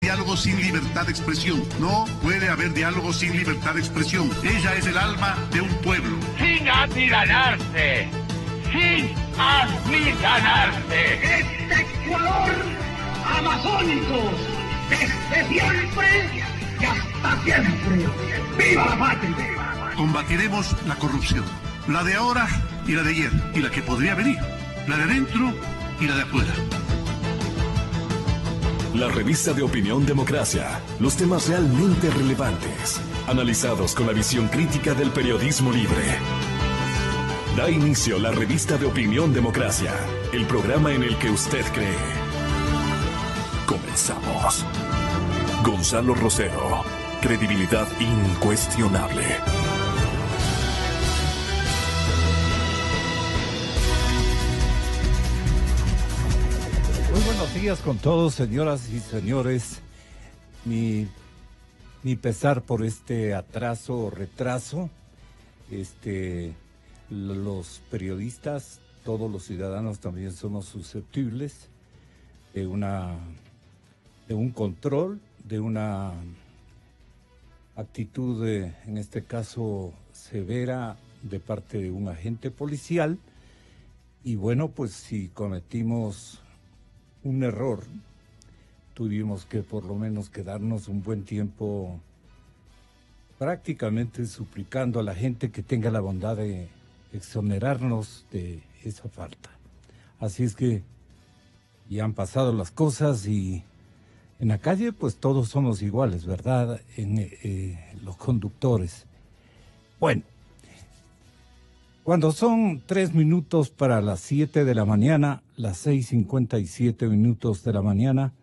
diálogo sin libertad de expresión. No puede haber diálogo sin libertad de expresión. Ella es el alma de un pueblo. Sin amilanarse. Sin amilanarse. Este Ecuador amazónico, desde siempre y hasta siempre. ¡Viva la patria! Combatiremos la corrupción. La de ahora y la de ayer. Y la que podría venir. La de adentro y la de afuera. La revista de opinión Democracia. Los temas realmente relevantes. Analizados con la visión crítica del periodismo libre. Da inicio la revista de opinión Democracia. El programa en el que usted cree. Comenzamos. Gonzalo Rosero. Credibilidad incuestionable. Muy buenos días con todos, señoras y señores. Mi pesar por este atraso o retraso. Los periodistas, todos los ciudadanos también somos susceptibles de un control, de una actitud, en este caso, severa de parte de un agente policial. Y bueno, pues si cometimos un error, tuvimos que por lo menos quedarnos un buen tiempo prácticamente suplicando a la gente que tenga la bondad de exonerarnos de esa falta. Así es que ya han pasado las cosas y en la calle pues todos somos iguales, ¿verdad? Los conductores. Bueno, cuando son 3 minutos para las 7 de la mañana, las 6:57 minutos de la mañana,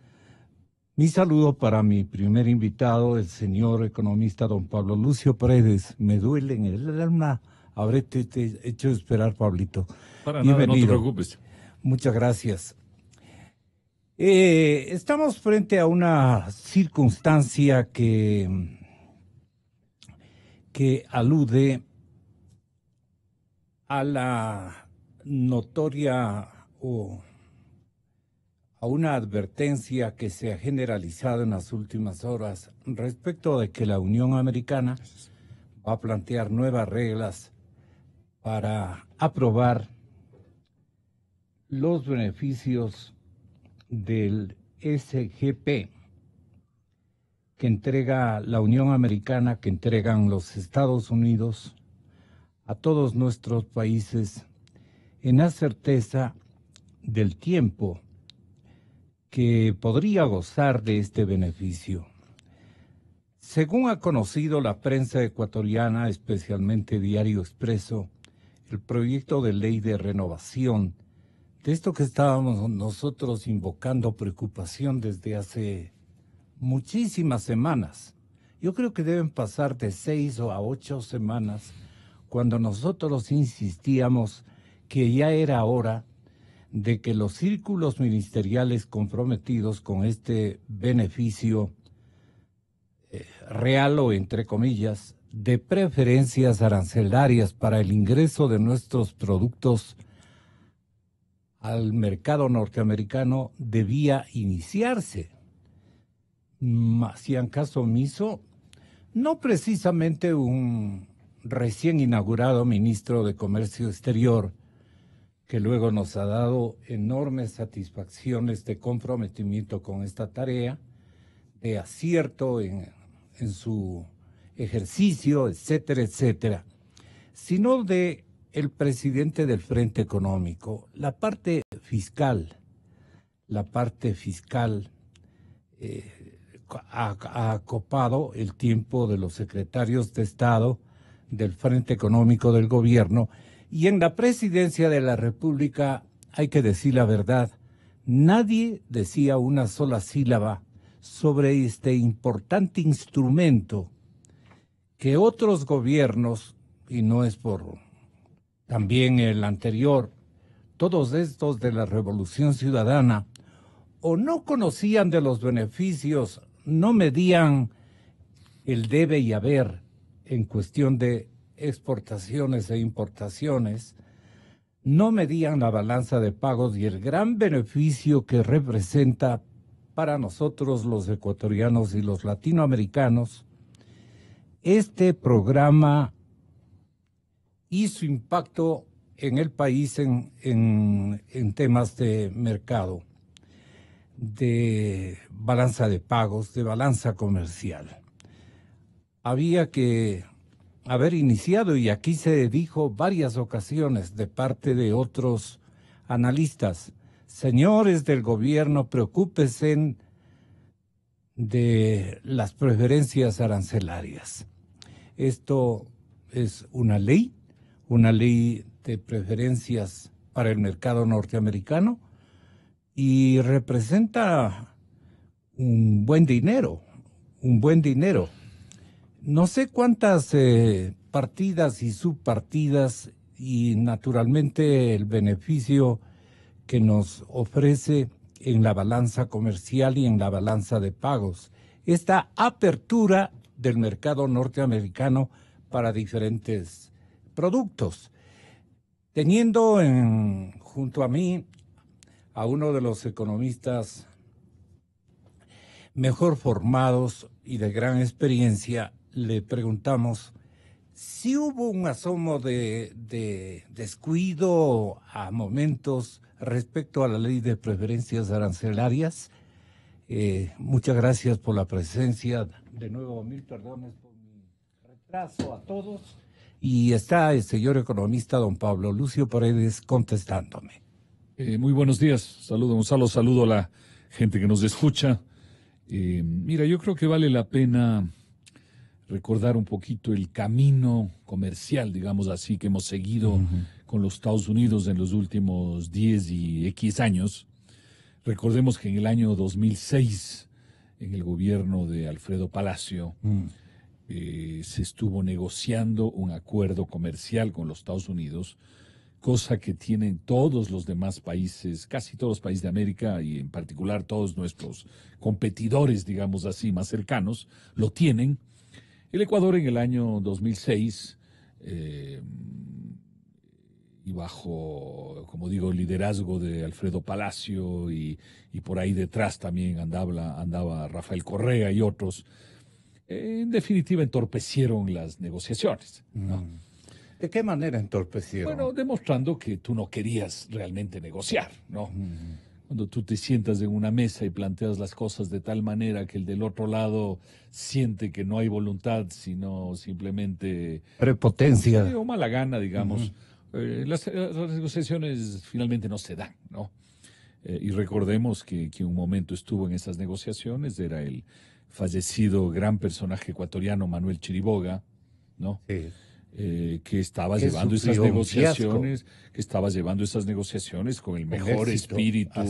mi saludo para mi primer invitado, el señor economista don Pablo Lucio Paredes. Me duele en el alma haberte hecho esperar, Pablito. Para bienvenido. nada, no te preocupes. Muchas gracias. Estamos frente a una circunstancia que alude a la notoria o a una advertencia que se ha generalizado en las últimas horas respecto de que la Unión Americana va a plantear nuevas reglas para aprobar los beneficios del SGP que entrega la Unión Americana, que entregan los Estados Unidos a todos nuestros países, en la certeza del tiempo que podría gozar de este beneficio. Según ha conocido la prensa ecuatoriana, especialmente Diario Expreso, el proyecto de ley de renovación de esto que estábamos nosotros invocando preocupación desde hace muchísimas semanas. Yo creo que deben pasar de 6 a 8 semanas cuando nosotros insistíamos que ya era hora de que los círculos ministeriales comprometidos con este beneficio real o entre comillas, de preferencias arancelarias para el ingreso de nuestros productos al mercado norteamericano debía iniciarse. Hacían caso omiso, no precisamente un recién inaugurado ministro de Comercio Exterior, que luego nos ha dado enormes satisfacciones de comprometimiento con esta tarea, de acierto en su ejercicio, etcétera, etcétera, sino de el presidente del Frente Económico. La parte fiscal ha acopado el tiempo de los secretarios de Estado del Frente Económico del gobierno, y en la presidencia de la República, hay que decir la verdad, nadie decía una sola sílaba sobre este importante instrumento que otros gobiernos, y no es por también el anterior, todos estos de la Revolución Ciudadana, o no conocían de los beneficios, no medían el debe y haber en cuestión de exportaciones e importaciones, no medían la balanza de pagos y el gran beneficio que representa para nosotros los ecuatorianos y los latinoamericanos, este programa y su impacto en el país en temas de mercado, de balanza de pagos, de balanza comercial. Había que haber iniciado, y aquí se dijo varias ocasiones de parte de otros analistas: señores del gobierno, preocúpense de las preferencias arancelarias. Esto es una ley de preferencias para el mercado norteamericano y representa un buen dinero. No sé cuántas partidas y subpartidas, y naturalmente el beneficio que nos ofrece en la balanza comercial y en la balanza de pagos esta apertura del mercado norteamericano para diferentes productos. Teniendo junto a mí a uno de los economistas mejor formados y de gran experiencia, le preguntamos si hubo un asomo de descuido a momentos respecto a la ley de preferencias arancelarias. Muchas gracias por la presencia. De nuevo, mil perdones por mi retraso a todos. Y está el señor economista don Pablo Lucio Paredes contestándome. Muy buenos días. Saludo, Gonzalo. Saludo a la gente que nos escucha. Mira, yo creo que vale la pena recordar un poquito el camino comercial, digamos así, que hemos seguido con los Estados Unidos en los últimos 10 y X años. Recordemos que en el año 2006, en el gobierno de Alfredo Palacio, se estuvo negociando un acuerdo comercial con los Estados Unidos, cosa que tienen todos los demás países, casi todos los países de América y en particular todos nuestros competidores, digamos así, más cercanos, lo tienen. El Ecuador en el año 2006, y bajo, como digo, el liderazgo de Alfredo Palacio y por ahí detrás también andaba Rafael Correa y otros, en definitiva entorpecieron las negociaciones, ¿no? ¿De qué manera entorpecieron? Bueno, demostrando que tú no querías realmente negociar, ¿no? Cuando tú te sientas en una mesa y planteas las cosas de tal manera que el del otro lado siente que no hay voluntad, sino simplemente prepotencia o mala gana, digamos, las negociaciones finalmente no se dan, ¿no? Y recordemos que un momento estuvo en esas negociaciones, era el fallecido gran personaje ecuatoriano Manuel Chiriboga, ¿no? Sí. Que estaba llevando esas negociaciones, con el mejor espíritu,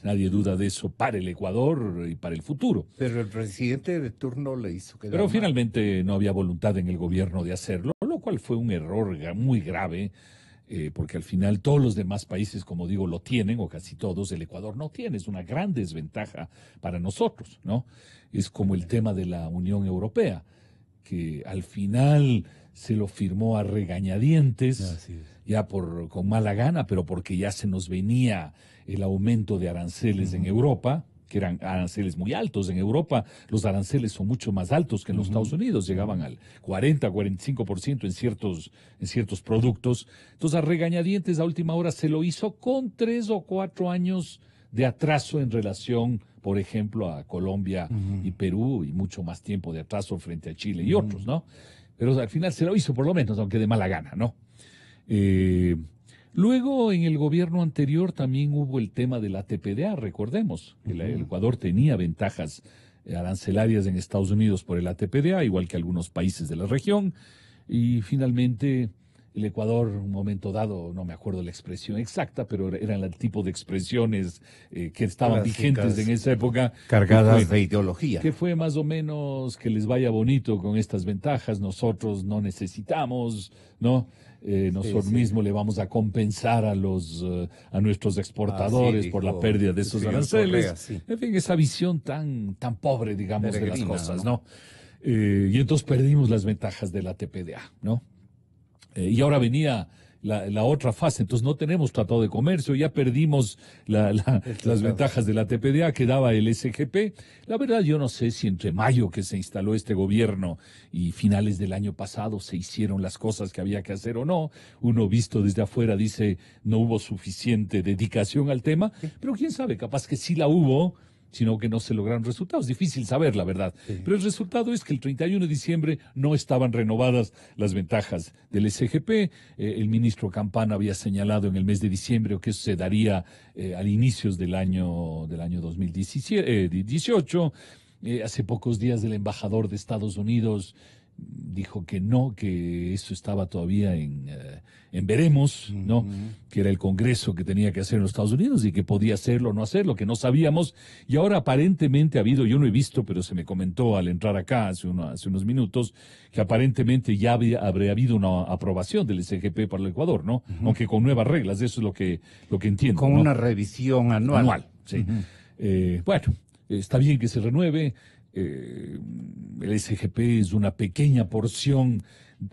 nadie duda de eso, para el Ecuador y para el futuro. Pero el presidente de turno le hizo quedar Pero mal. Finalmente no había voluntad en el gobierno de hacerlo, lo cual fue un error muy grave, porque al final todos los demás países, como digo, lo tienen, o casi todos. El Ecuador no tiene, es una gran desventaja para nosotros, ¿no? Es como el tema de la Unión Europea, que al final se lo firmó a regañadientes, ya con mala gana, pero porque ya se nos venía el aumento de aranceles en Europa, que eran aranceles muy altos. En Europa los aranceles son mucho más altos que en los Estados Unidos, llegaban al 40-45% en ciertos productos. Entonces a regañadientes a última hora se lo hizo con 3 o 4 años de atraso en relación, por ejemplo, a Colombia y Perú, y mucho más tiempo de atraso frente a Chile y otros, ¿no? Pero al final se lo hizo por lo menos, aunque de mala gana, ¿no? Luego, en el gobierno anterior también hubo el tema de la TPDA, recordemos. El Ecuador tenía ventajas arancelarias en Estados Unidos por el ATPDA, igual que algunos países de la región, y finalmente el Ecuador, un momento dado, no me acuerdo la expresión exacta, pero eran el tipo de expresiones que estaban vigentes en esa época. Cargadas de ideología. Que fue más o menos que les vaya bonito con estas ventajas, nosotros no necesitamos, ¿no? Nosotros mismos le vamos a compensar a nuestros exportadores por la pérdida de esos aranceles. En fin, esa visión tan pobre, digamos, de las cosas, ¿no? Y entonces perdimos las ventajas de la TPDA, ¿no? Y ahora venía la otra fase. Entonces no tenemos tratado de comercio, ya perdimos las ventajas de la TPDA que daba el SGP. La verdad yo no sé si entre mayo que se instaló este gobierno y finales del año pasado se hicieron las cosas que había que hacer o no. Uno visto desde afuera dice no hubo suficiente dedicación al tema, pero quién sabe, capaz que sí la hubo, sino que no se lograron resultados. Difícil saber, la verdad. Sí. Pero el resultado es que el 31 de diciembre no estaban renovadas las ventajas del SGP. El ministro Campana había señalado en el mes de diciembre que eso se daría al inicios del año 2018. Hace pocos días el embajador de Estados Unidos dijo que no, que eso estaba todavía en veremos, ¿no? Que era el Congreso que tenía que hacer en los Estados Unidos y que podía hacerlo o no hacerlo, que no sabíamos. Y ahora aparentemente ha habido, yo no he visto, pero se me comentó al entrar acá hace unos minutos, que aparentemente ya habría habido una aprobación del SGP para el Ecuador, ¿no? Aunque con nuevas reglas, eso es lo que entiendo. Con ¿no? una revisión anual. Sí. Bueno, está bien que se renueve. El SGP es una pequeña porción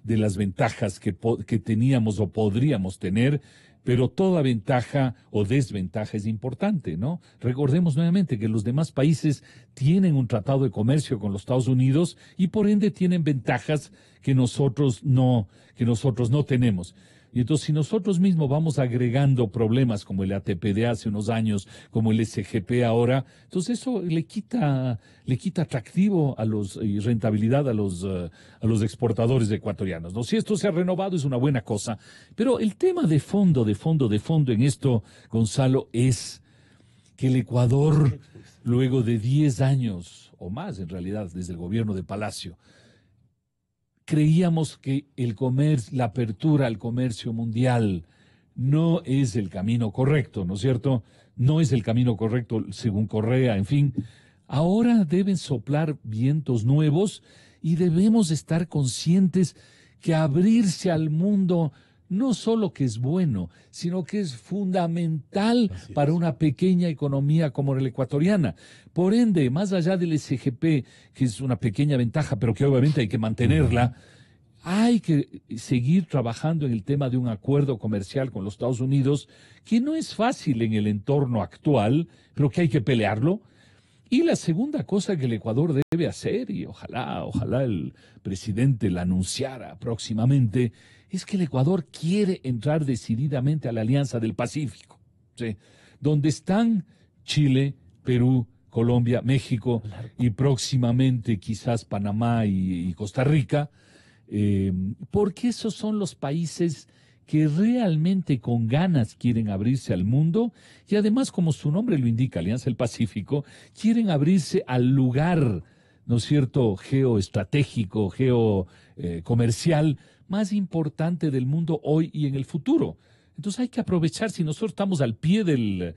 de las ventajas que teníamos o podríamos tener, pero toda ventaja o desventaja es importante, ¿no? Recordemos nuevamente que los demás países tienen un tratado de comercio con los Estados Unidos y por ende tienen ventajas que nosotros no tenemos. Y entonces si nosotros mismos vamos agregando problemas como el ATP de hace unos años, como el SGP ahora, entonces eso le quita atractivo y rentabilidad a los exportadores ecuatorianos, ¿no? Si esto se ha renovado es una buena cosa, pero el tema de fondo en esto, Gonzalo, es que el Ecuador, luego de 10 años o más en realidad desde el gobierno de Palacio, creíamos que la apertura al comercio mundial no es el camino correcto, ¿no es cierto? No es el camino correcto según Correa, en fin. Ahora deben soplar vientos nuevos y debemos estar conscientes que abrirse al mundo no solo que es bueno, sino que es fundamental para una pequeña economía como la ecuatoriana. Por ende, más allá del SGP, que es una pequeña ventaja, pero que obviamente hay que mantenerla, hay que seguir trabajando en el tema de un acuerdo comercial con los Estados Unidos, que no es fácil en el entorno actual, pero que hay que pelearlo. Y la segunda cosa que el Ecuador debe hacer, y ojalá el presidente la anunciara próximamente, es que el Ecuador quiere entrar decididamente a la Alianza del Pacífico, ¿sí? Donde están Chile, Perú, Colombia, México y próximamente quizás Panamá y Costa Rica, porque esos son los países que realmente con ganas quieren abrirse al mundo y además, como su nombre lo indica, Alianza del Pacífico, quieren abrirse al lugar, ¿no es cierto?, geoestratégico, comercial más importante del mundo hoy y en el futuro. Entonces hay que aprovechar, si nosotros estamos al pie del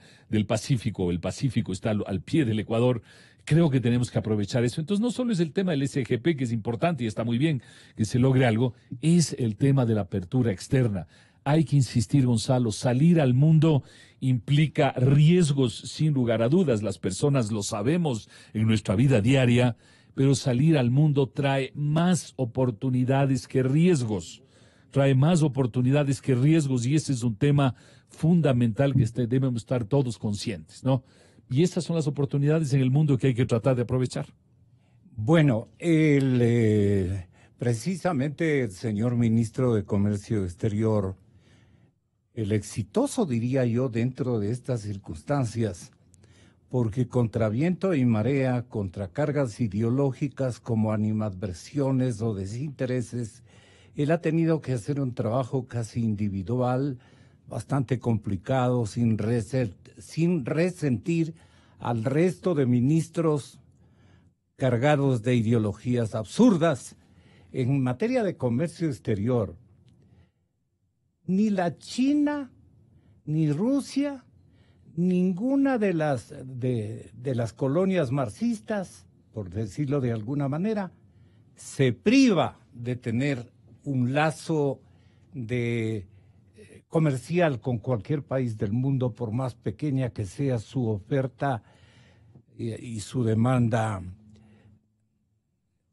Pacífico, el Pacífico está al pie del Ecuador, creo que tenemos que aprovechar eso. Entonces no solo es el tema del SGP, que es importante y está muy bien que se logre algo, es el tema de la apertura externa. Hay que insistir, Gonzalo, salir al mundo implica riesgos sin lugar a dudas, las personas lo sabemos en nuestra vida diaria, pero salir al mundo trae más oportunidades que riesgos. Y ese es un tema fundamental que debemos estar todos conscientes, ¿no? Y estas son las oportunidades en el mundo que hay que tratar de aprovechar. Bueno, precisamente el señor ministro de Comercio Exterior, el exitoso, diría yo, dentro de estas circunstancias, porque contra viento y marea, contra cargas ideológicas como animadversiones o desintereses, él ha tenido que hacer un trabajo casi individual, bastante complicado, sin resentir al resto de ministros cargados de ideologías absurdas. En materia de comercio exterior, ni la China, ni Rusia, ninguna de las colonias marxistas, por decirlo de alguna manera, se priva de tener un lazo comercial con cualquier país del mundo, por más pequeña que sea su oferta y su demanda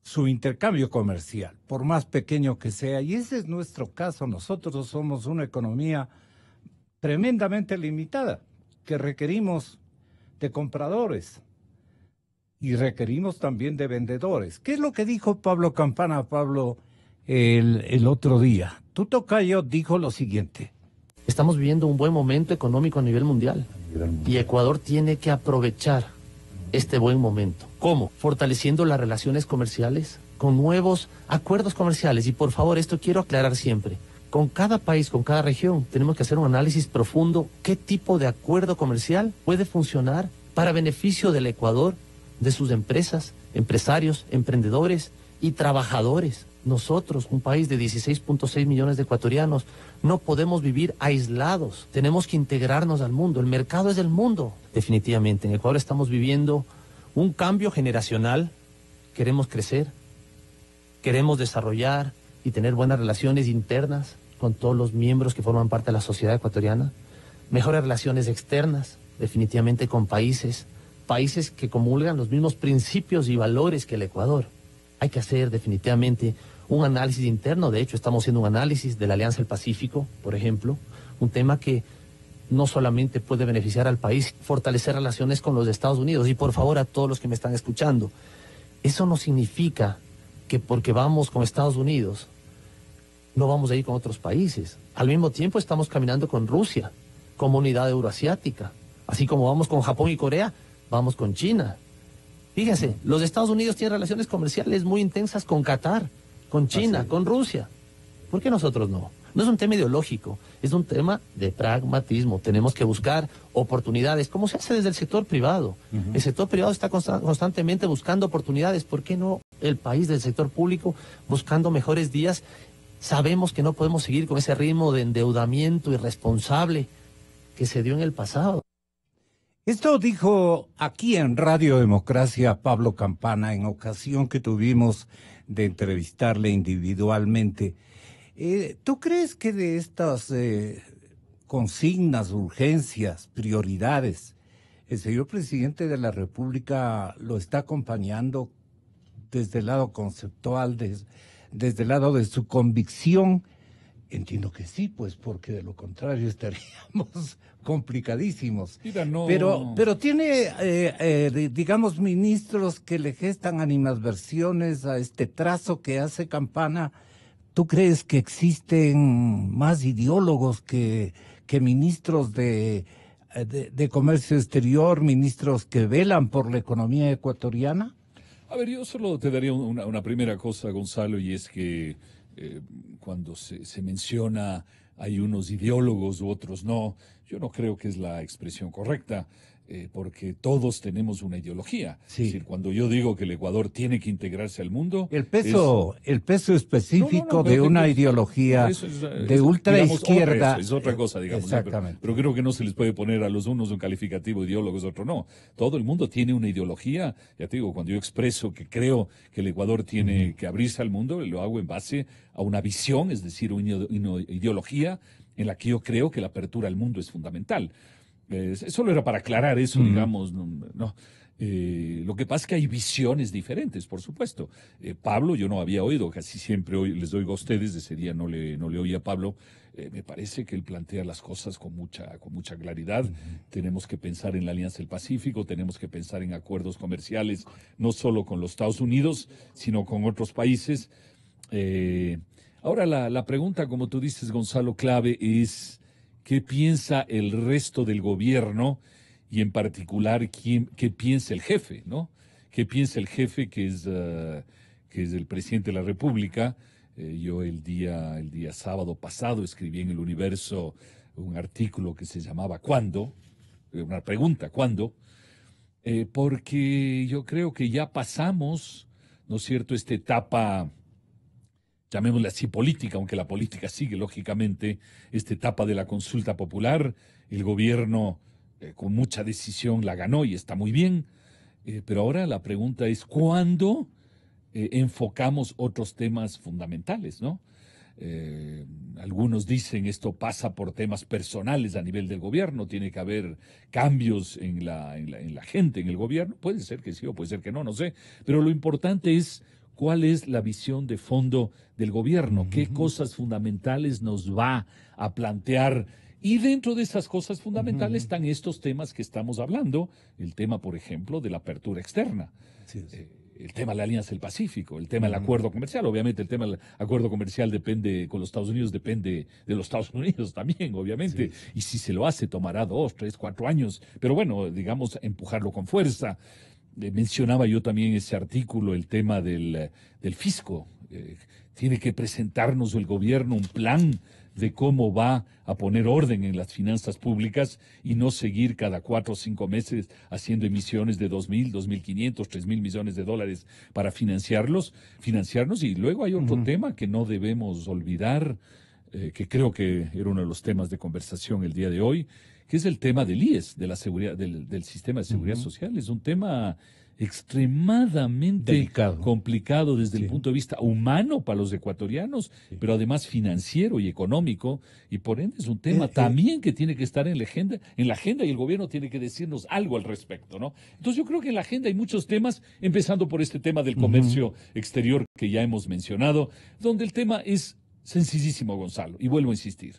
su intercambio comercial, por más pequeño que sea. Y ese es nuestro caso. Nosotros somos una economía tremendamente limitada, que requerimos de compradores y requerimos también de vendedores. ¿Qué es lo que dijo Pablo Campana, Pablo, el otro día? Tu tocayo dijo lo siguiente. Estamos viviendo un buen momento económico a nivel mundial y Ecuador tiene que aprovechar este buen momento. ¿Cómo? Fortaleciendo las relaciones comerciales con nuevos acuerdos comerciales. Y por favor, esto quiero aclarar siempre. Con cada país, con cada región, tenemos que hacer un análisis profundo. ¿Qué tipo de acuerdo comercial puede funcionar para beneficio del Ecuador, de sus empresas, empresarios, emprendedores y trabajadores? Nosotros, un país de 16.6 millones de ecuatorianos, no podemos vivir aislados. Tenemos que integrarnos al mundo. El mercado es del mundo. Definitivamente, en Ecuador estamos viviendo un cambio generacional. Queremos crecer, queremos desarrollar y tener buenas relaciones internas con todos los miembros que forman parte de la sociedad ecuatoriana. Mejores relaciones externas, definitivamente con países que comulgan los mismos principios y valores que el Ecuador. Hay que hacer definitivamente un análisis interno. De hecho, estamos haciendo un análisis de la Alianza del Pacífico, por ejemplo, un tema que no solamente puede beneficiar al país, fortalecer relaciones con los Estados Unidos. Y por favor, a todos los que me están escuchando, eso no significa que porque vamos con Estados Unidos, no vamos a ir con otros países. Al mismo tiempo estamos caminando con Rusia, como unidad euroasiática. Así como vamos con Japón y Corea, vamos con China. Fíjense, los Estados Unidos tienen relaciones comerciales muy intensas con Qatar, con China, con Rusia. ¿Por qué nosotros no? No es un tema ideológico, es un tema de pragmatismo. Tenemos que buscar oportunidades, como se hace desde el sector privado. El sector privado está constantemente buscando oportunidades. ¿Por qué no el país del sector público buscando mejores días? Sabemos que no podemos seguir con ese ritmo de endeudamiento irresponsable que se dio en el pasado. Esto dijo aquí en Radio Democracia Pablo Campana en ocasión que tuvimos de entrevistarle individualmente. ¿Tú crees que de estas consignas, urgencias, prioridades, el señor presidente de la República lo está acompañando desde el lado conceptual, desde el lado de su convicción? Entiendo que sí, pues, porque de lo contrario estaríamos complicadísimos. Mira, no. Pero tiene, digamos, ministros que le gestan animadversiones a este trazo que hace Campana. ¿Tú crees que existen más ideólogos que ministros de comercio exterior, ministros que velan por la economía ecuatoriana? A ver, yo solo te daría una primera cosa, Gonzalo, y es que cuando se menciona hay unos ideólogos u otros no, yo no creo que es la expresión correcta, porque todos tenemos una ideología. Sí. Es decir, cuando yo digo que el Ecuador tiene que integrarse al mundo... El peso específico de una ideología de ultraizquierda. Es otra cosa, digamos. Exactamente. Pero creo que no se les puede poner a los unos un calificativo ideólogos, otro no. Todo el mundo tiene una ideología. Ya te digo, cuando yo expreso que creo que el Ecuador tiene que abrirse al mundo, lo hago en base a una visión, es decir, una ideología en la que yo creo que la apertura al mundo es fundamental. Solo era para aclarar eso, digamos, no. Lo que pasa es que hay visiones diferentes, por supuesto. Pablo, yo no había oído, casi siempre les oigo a ustedes, ese día no le oí a Pablo. Me parece que él plantea las cosas con mucha claridad. Tenemos que pensar en la Alianza del Pacífico, tenemos que pensar en acuerdos comerciales, no solo con los Estados Unidos, sino con otros países. Ahora la pregunta, como tú dices, Gonzalo, clave es... ¿Qué piensa el resto del gobierno y en particular qué piensa el jefe, ¿no? ¿Qué piensa el jefe que es el presidente de la República? Yo el día sábado pasado escribí en El Universo un artículo que se llamaba ¿Cuándo? Una pregunta, ¿cuándo? Porque yo creo que ya pasamos, ¿no es cierto?, esta etapa, llamémosla así, política, aunque la política sigue, lógicamente, esta etapa de la consulta popular. El gobierno, con mucha decisión, la ganó y está muy bien. Pero ahora la pregunta es, ¿cuándo enfocamos otros temas fundamentales, ¿no? Algunos dicen esto pasa por temas personales a nivel del gobierno, tiene que haber cambios en la gente, en el gobierno. Puede ser que sí o puede ser que no, no sé. Pero lo importante es cuál es la visión de fondo del gobierno, qué cosas fundamentales nos va a plantear. Y dentro de esas cosas fundamentales están estos temas que estamos hablando, el tema, por ejemplo, de la apertura externa. Sí. El tema de la Alianza del Pacífico, el tema del acuerdo comercial. Obviamente el tema del acuerdo comercial depende, con los Estados Unidos depende de los Estados Unidos también, obviamente. Sí. Y si se lo hace, tomará 2, 3, 4 años. Pero bueno, digamos, empujarlo con fuerza. Mencionaba yo también ese artículo, el tema del fisco. Tiene que presentarnos el gobierno un plan de cómo va a poner orden en las finanzas públicas y no seguir cada 4 o 5 meses haciendo emisiones de 2.000, 2.500, 3.000 millones de dólares para financiarnos. Y luego hay otro tema que no debemos olvidar, que creo que era uno de los temas de conversación el día de hoy, que es el tema del IES, de la seguridad, del sistema de seguridad social. Es un tema extremadamente delicado, complicado desde el punto de vista humano para los ecuatorianos, pero además financiero y económico, y por ende es un tema también que tiene que estar en la agenda y el gobierno tiene que decirnos algo al respecto, ¿no? Entonces yo creo que en la agenda hay muchos temas, empezando por este tema del comercio exterior que ya hemos mencionado, donde el tema es sencillísimo, Gonzalo, y vuelvo a insistir.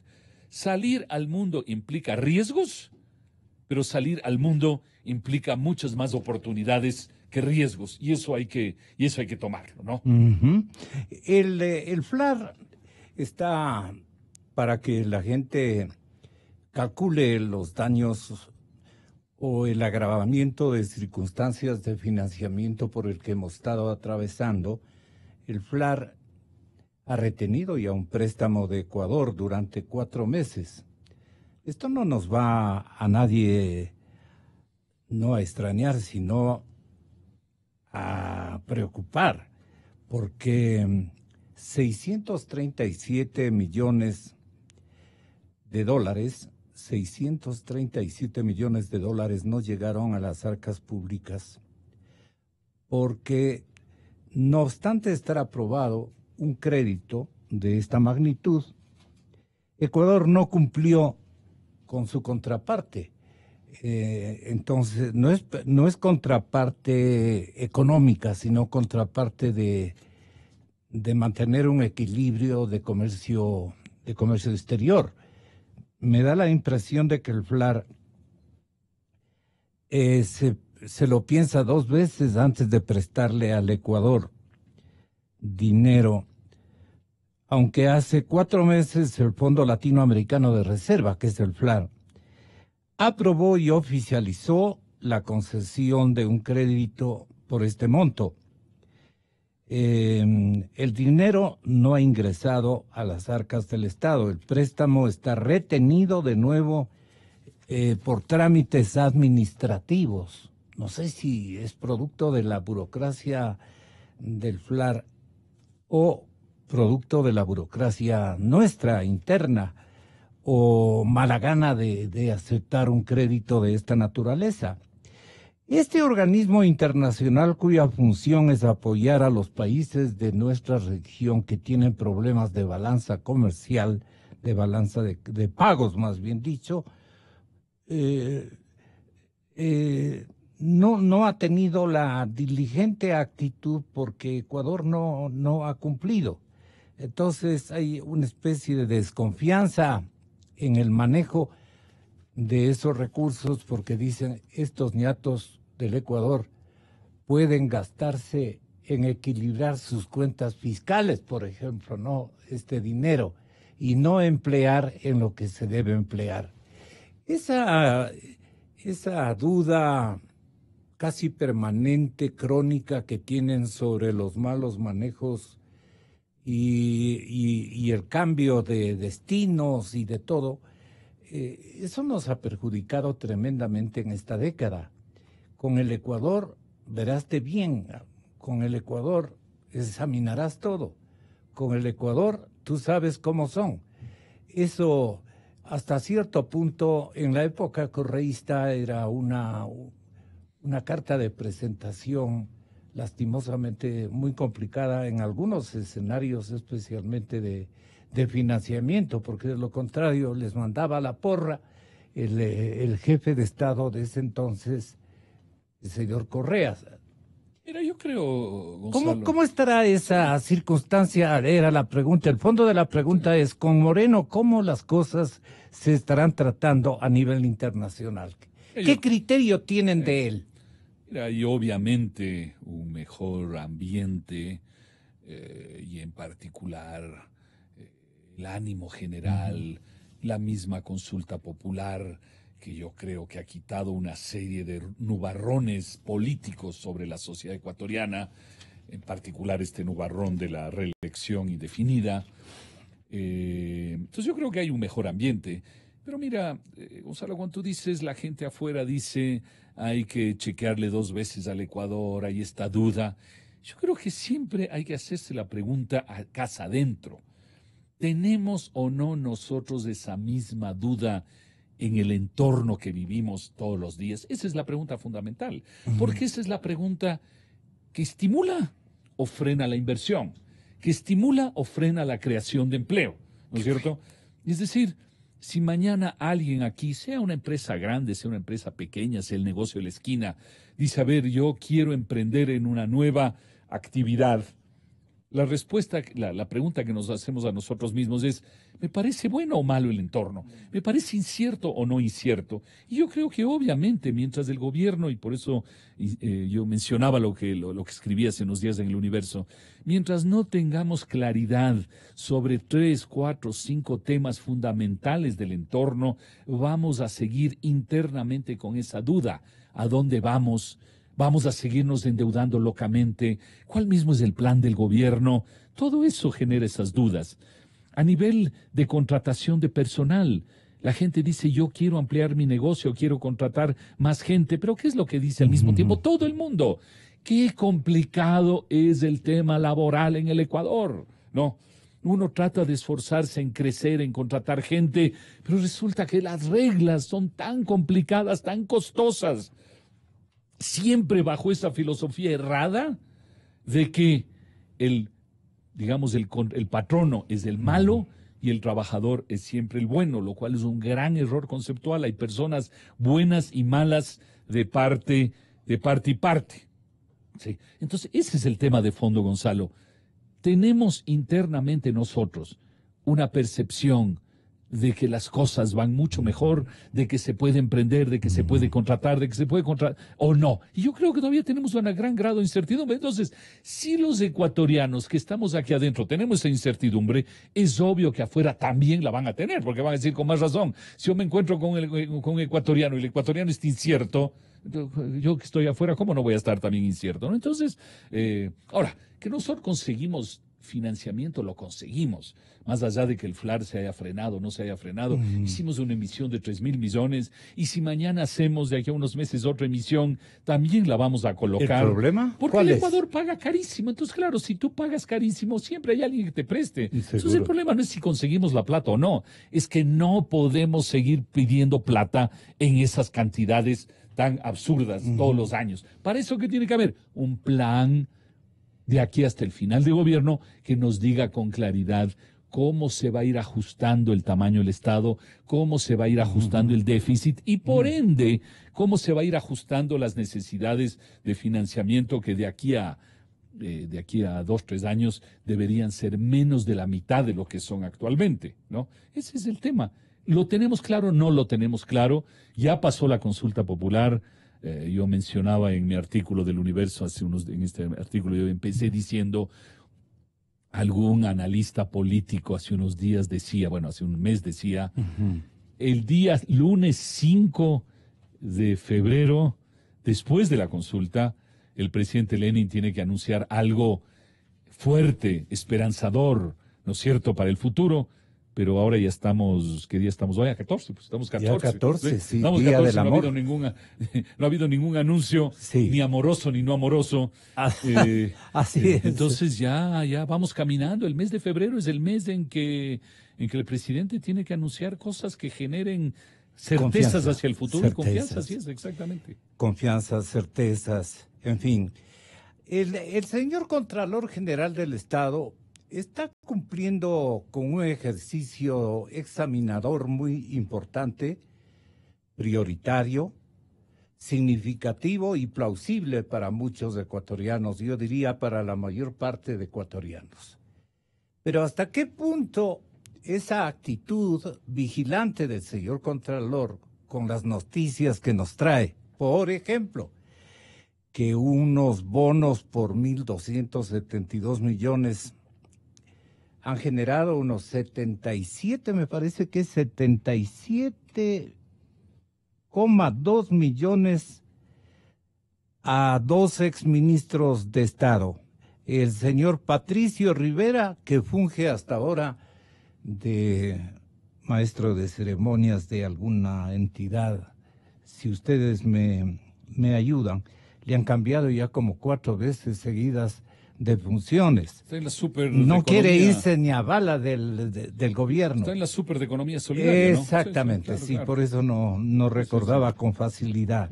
Salir al mundo implica riesgos, pero salir al mundo implica muchas más oportunidades que riesgos, y eso hay que tomarlo, ¿no? El FLAR está para que la gente calcule los daños o el agravamiento de circunstancias de financiamiento por el que hemos estado atravesando. El FLAR ha retenido ya un préstamo de Ecuador durante 4 meses. Esto no nos va a nadie no a extrañar, sino a preocupar, porque 637 millones de dólares no llegaron a las arcas públicas, porque no obstante estar aprobado un crédito de esta magnitud, Ecuador no cumplió con su contraparte. Entonces, no es contraparte económica, sino contraparte de mantener un equilibrio de comercio exterior. Me da la impresión de que el FLAR se lo piensa 2 veces antes de prestarle al Ecuador dinero, aunque hace 4 meses el Fondo Latinoamericano de Reserva, que es el FLAR, aprobó y oficializó la concesión de un crédito por este monto. El dinero no ha ingresado a las arcas del Estado. El préstamo está retenido de nuevo por trámites administrativos. No sé si es producto de la burocracia del FLAR o producto de la burocracia nuestra, interna, o mala gana de aceptar un crédito de esta naturaleza. Este organismo internacional, cuya función es apoyar a los países de nuestra región que tienen problemas de balanza comercial, de balanza de pagos, más bien dicho, no ha tenido la diligente actitud porque Ecuador no ha cumplido. Entonces hay una especie de desconfianza en el manejo de esos recursos, porque dicen estos ñatos del Ecuador pueden gastarse en equilibrar sus cuentas fiscales, por ejemplo, ¿no? Este dinero, y no emplear en lo que se debe emplear. Esa duda casi permanente, crónica que tienen sobre los malos manejos y el cambio de destinos y de todo, eso nos ha perjudicado tremendamente en esta década. Con el Ecuador, verásте bien, con el Ecuador examinarás todo. Con el Ecuador, tú sabes cómo son. Eso, hasta cierto punto, en la época correísta era una carta de presentación lastimosamente muy complicada en algunos escenarios, especialmente de financiamiento, porque de lo contrario les mandaba la porra el jefe de Estado de ese entonces, el señor Correa. Mira, yo creo, Gonzalo. ¿Cómo estará esa circunstancia? Era la pregunta. El fondo de la pregunta es, con Moreno, ¿cómo las cosas se estarán tratando a nivel internacional? ¿Qué criterio tienen de él? Mira, hay obviamente un mejor ambiente y en particular el ánimo general, la misma consulta popular, que yo creo que ha quitado una serie de nubarrones políticos sobre la sociedad ecuatoriana, en particular este nubarrón de la reelección indefinida. Entonces yo creo que hay un mejor ambiente. Pero mira, Gonzalo, cuando tú dices, la gente afuera dice, hay que chequearle 2 veces al Ecuador, hay esta duda. Yo creo que siempre hay que hacerse la pregunta a casa adentro. ¿Tenemos o no nosotros esa misma duda en el entorno que vivimos todos los días? Esa es la pregunta fundamental, porque esa es la pregunta que estimula o frena la inversión, que estimula o frena la creación de empleo, ¿no es cierto? Es decir, si mañana alguien aquí, sea una empresa grande, sea una empresa pequeña, sea el negocio de la esquina, dice, a ver, yo quiero emprender en una nueva actividad, la respuesta, la pregunta que nos hacemos a nosotros mismos es, ¿me parece bueno o malo el entorno? ¿Me parece incierto o no incierto? Y yo creo que obviamente mientras el gobierno, y por eso yo mencionaba lo que escribí hace unos días en El Universo, mientras no tengamos claridad sobre 3, 4, 5 temas fundamentales del entorno, vamos a seguir internamente con esa duda. ¿A dónde vamos? Vamos a seguirnos endeudando locamente. ¿Cuál mismo es el plan del gobierno? Todo eso genera esas dudas. A nivel de contratación de personal, la gente dice, yo quiero ampliar mi negocio, quiero contratar más gente, pero ¿qué es lo que dice al mismo tiempo todo el mundo? Qué complicado es el tema laboral en el Ecuador, ¿no? Uno trata de esforzarse en crecer, en contratar gente, pero resulta que las reglas son tan complicadas, tan costosas, siempre bajo esa filosofía errada de que el patrono es el malo y el trabajador es siempre el bueno, lo cual es un gran error conceptual. Hay personas buenas y malas de parte y parte. Sí. Entonces, ese es el tema de fondo, Gonzalo. Tenemos internamente nosotros una percepción de que las cosas van mucho mejor, de que se puede emprender, de que se puede contratar, de que se puede contratar, o no. Y yo creo que todavía tenemos un gran grado de incertidumbre. Entonces, si los ecuatorianos que estamos aquí adentro tenemos esa incertidumbre, es obvio que afuera también la van a tener, porque van a decir con más razón, si yo me encuentro con un ecuatoriano y el ecuatoriano está incierto, yo que estoy afuera, ¿cómo no voy a estar también incierto? ¿No? Entonces, ahora, que nosotros conseguimos financiamiento, lo conseguimos. Más allá de que el FLAR se haya frenado, no se haya frenado, hicimos una emisión de 3.000 millones y si mañana hacemos de aquí a unos meses otra emisión, también la vamos a colocar. ¿El problema? Porque el Ecuador paga carísimo. Entonces, claro, si tú pagas carísimo, siempre hay alguien que te preste. Entonces, el problema no es si conseguimos la plata o no, es que no podemos seguir pidiendo plata en esas cantidades tan absurdas todos los años. Para eso, ¿qué tiene que haber? Un plan de aquí hasta el final de gobierno que nos diga con claridad cómo se va a ir ajustando el tamaño del Estado, cómo se va a ir ajustando el déficit y por ende cómo se va a ir ajustando las necesidades de financiamiento que de aquí a 2, 3 años deberían ser menos de la mitad de lo que son actualmente, ¿no? Ese es el tema. ¿Lo tenemos claro? No lo tenemos claro. Ya pasó la consulta popular. Yo mencionaba en mi artículo del Universo, en este artículo yo empecé diciendo, algún analista político hace unos días decía, hace un mes decía, el día lunes 5 de febrero, después de la consulta, el presidente Lenin tiene que anunciar algo fuerte, esperanzador, ¿no es cierto?, para el futuro. Pero ahora ya estamos, ¿qué día estamos hoy? A 14, pues estamos 14. Ya 14, sí, estamos día 14, del amor. No ha habido ningún anuncio, ni amoroso ni no amoroso. Así es. Entonces ya vamos caminando. El mes de febrero es el mes en que el presidente tiene que anunciar cosas que generen certezas hacia el futuro y confianza, así es, exactamente. Confianzas, certezas, en fin. El señor Contralor General del Estado está cumpliendo con un ejercicio examinador muy importante, prioritario. significativo y plausible para muchos ecuatorianos, yo diría para la mayor parte de ecuatorianos. Pero ¿hasta qué punto esa actitud vigilante del señor Contralor con las noticias que nos trae? Por ejemplo, que unos bonos por 1.272 millones han generado unos 77, me parece que es 77,2 millones a dos exministros de Estado. El señor Patricio Rivera, que funge hasta ahora de maestro de ceremonias de alguna entidad. Si ustedes me ayudan, le han cambiado ya como 4 veces seguidas de funciones. Está en la super no quiere irse ni a bala del gobierno. Está en la super de economía solidaria, ¿no? Exactamente, sí, claro. por eso no recordaba con facilidad.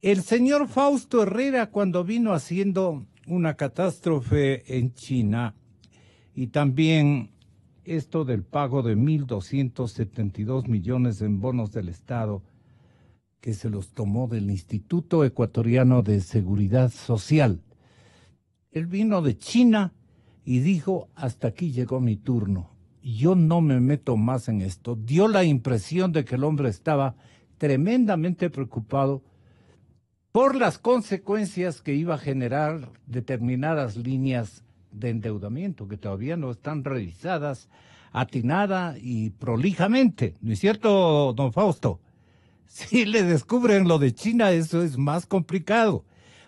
El señor Fausto Herrera, cuando vino haciendo una catástrofe en China, y también esto del pago de 1.272 millones en bonos del Estado, que se los tomó del Instituto Ecuatoriano de Seguridad Social. Él vino de China y dijo, hasta aquí llegó mi turno, yo no me meto más en esto. Dio la impresión de que el hombre estaba tremendamente preocupado por las consecuencias que iba a generar determinadas líneas de endeudamiento que todavía no están revisadas atinada y prolijamente. ¿No es cierto, don Fausto? Si le descubren lo de China, eso es más complicado.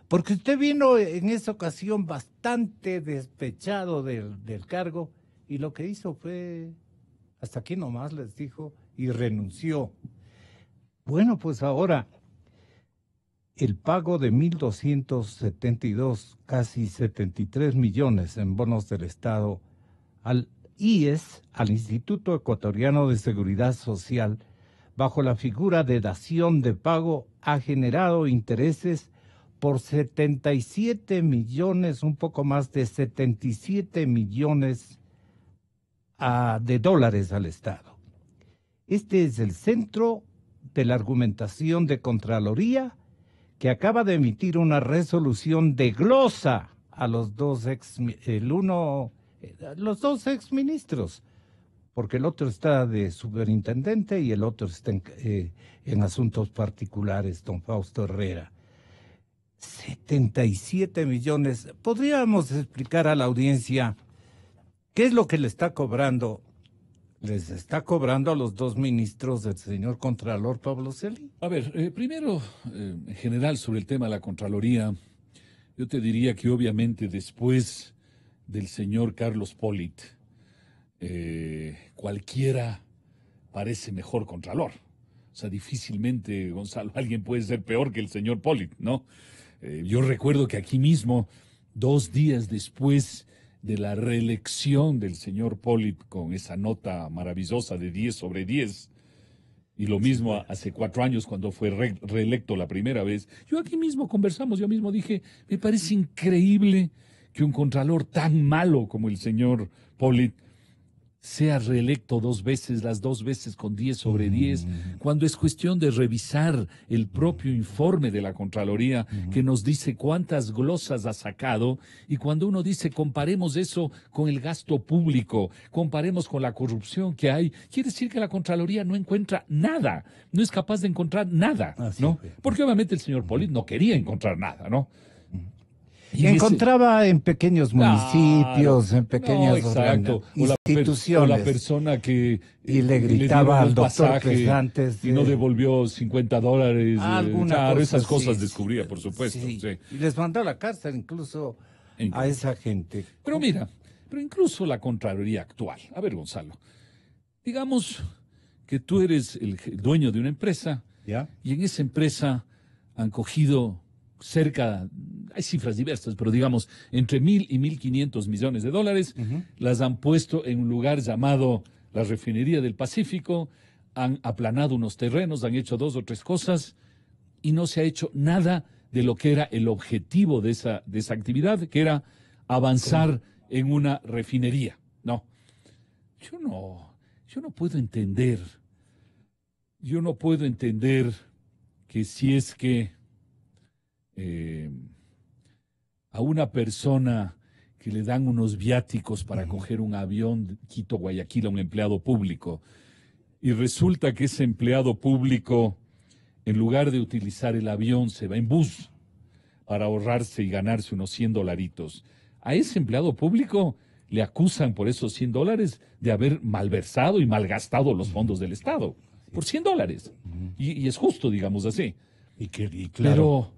Porque usted vino en esa ocasión bastante despechado del cargo y lo que hizo fue, hasta aquí nomás les dijo, y renunció. Bueno, pues ahora el pago de 1.272, casi 73 millones en bonos del Estado al IES, al Instituto Ecuatoriano de Seguridad Social, bajo la figura de dación de pago, ha generado intereses por 77 millones, un poco más de 77 millones de dólares al Estado. Este es el centro de la argumentación de Contraloría, que acaba de emitir una resolución de glosa a los dos exministros, porque el otro está de superintendente y el otro está en asuntos particulares, don Fausto Herrera. 77 millones. ¿Podríamos explicar a la audiencia qué es lo que le está cobrando? ¿Les está cobrando a los dos ministros del señor Contralor Pablo Celi? A ver, primero, en general, sobre el tema de la Contraloría, yo te diría que obviamente después del señor Carlos Pollitt, cualquiera parece mejor Contralor. O sea, difícilmente, Gonzalo, alguien puede ser peor que el señor Pollitt, ¿no? Yo recuerdo que aquí mismo, 2 días después de la reelección del señor Pollitt con esa nota maravillosa de 10 sobre 10, y lo mismo hace 4 años cuando fue reelecto la primera vez, yo aquí mismo conversamos, yo mismo dije, me parece increíble que un contralor tan malo como el señor Pollitt sea reelecto 2 veces, las 2 veces con 10 sobre 10, cuando es cuestión de revisar el propio informe de la Contraloría que nos dice cuántas glosas ha sacado, y cuando uno dice comparemos eso con el gasto público, comparemos con la corrupción que hay, quiere decir que la Contraloría no encuentra nada, no es capaz de encontrar nada, ¿no? Porque obviamente el señor Pollitt no quería encontrar nada, ¿no? Y encontraba en pequeños municipios, en pequeñas instituciones. O la persona que y le gritaba al doctor Pesantes y no devolvió $50. Claro, esas cosas descubría, por supuesto. Sí. Sí. Y les mandó a la cárcel incluso a esa gente. Pero mira, incluso la Contraloría actual. A ver, Gonzalo, digamos que tú eres el dueño de una empresa, ¿ya? Y en esa empresa han cogido cerca, hay cifras diversas, pero digamos, entre 1.000 y 1.500 millones de dólares, las han puesto en un lugar llamado la Refinería del Pacífico, han aplanado unos terrenos, han hecho 2 o 3 cosas, y no se ha hecho nada de lo que era el objetivo de esa actividad, que era avanzar en una refinería. No, yo no puedo entender que si es que a una persona que le dan unos viáticos para coger un avión de Quito-Guayaquil a un empleado público, y resulta que ese empleado público, en lugar de utilizar el avión, se va en bus para ahorrarse y ganarse unos $100, a ese empleado público le acusan por esos $100 de haber malversado y malgastado los fondos del Estado, por $100. Y es justo, digamos así. Y claro.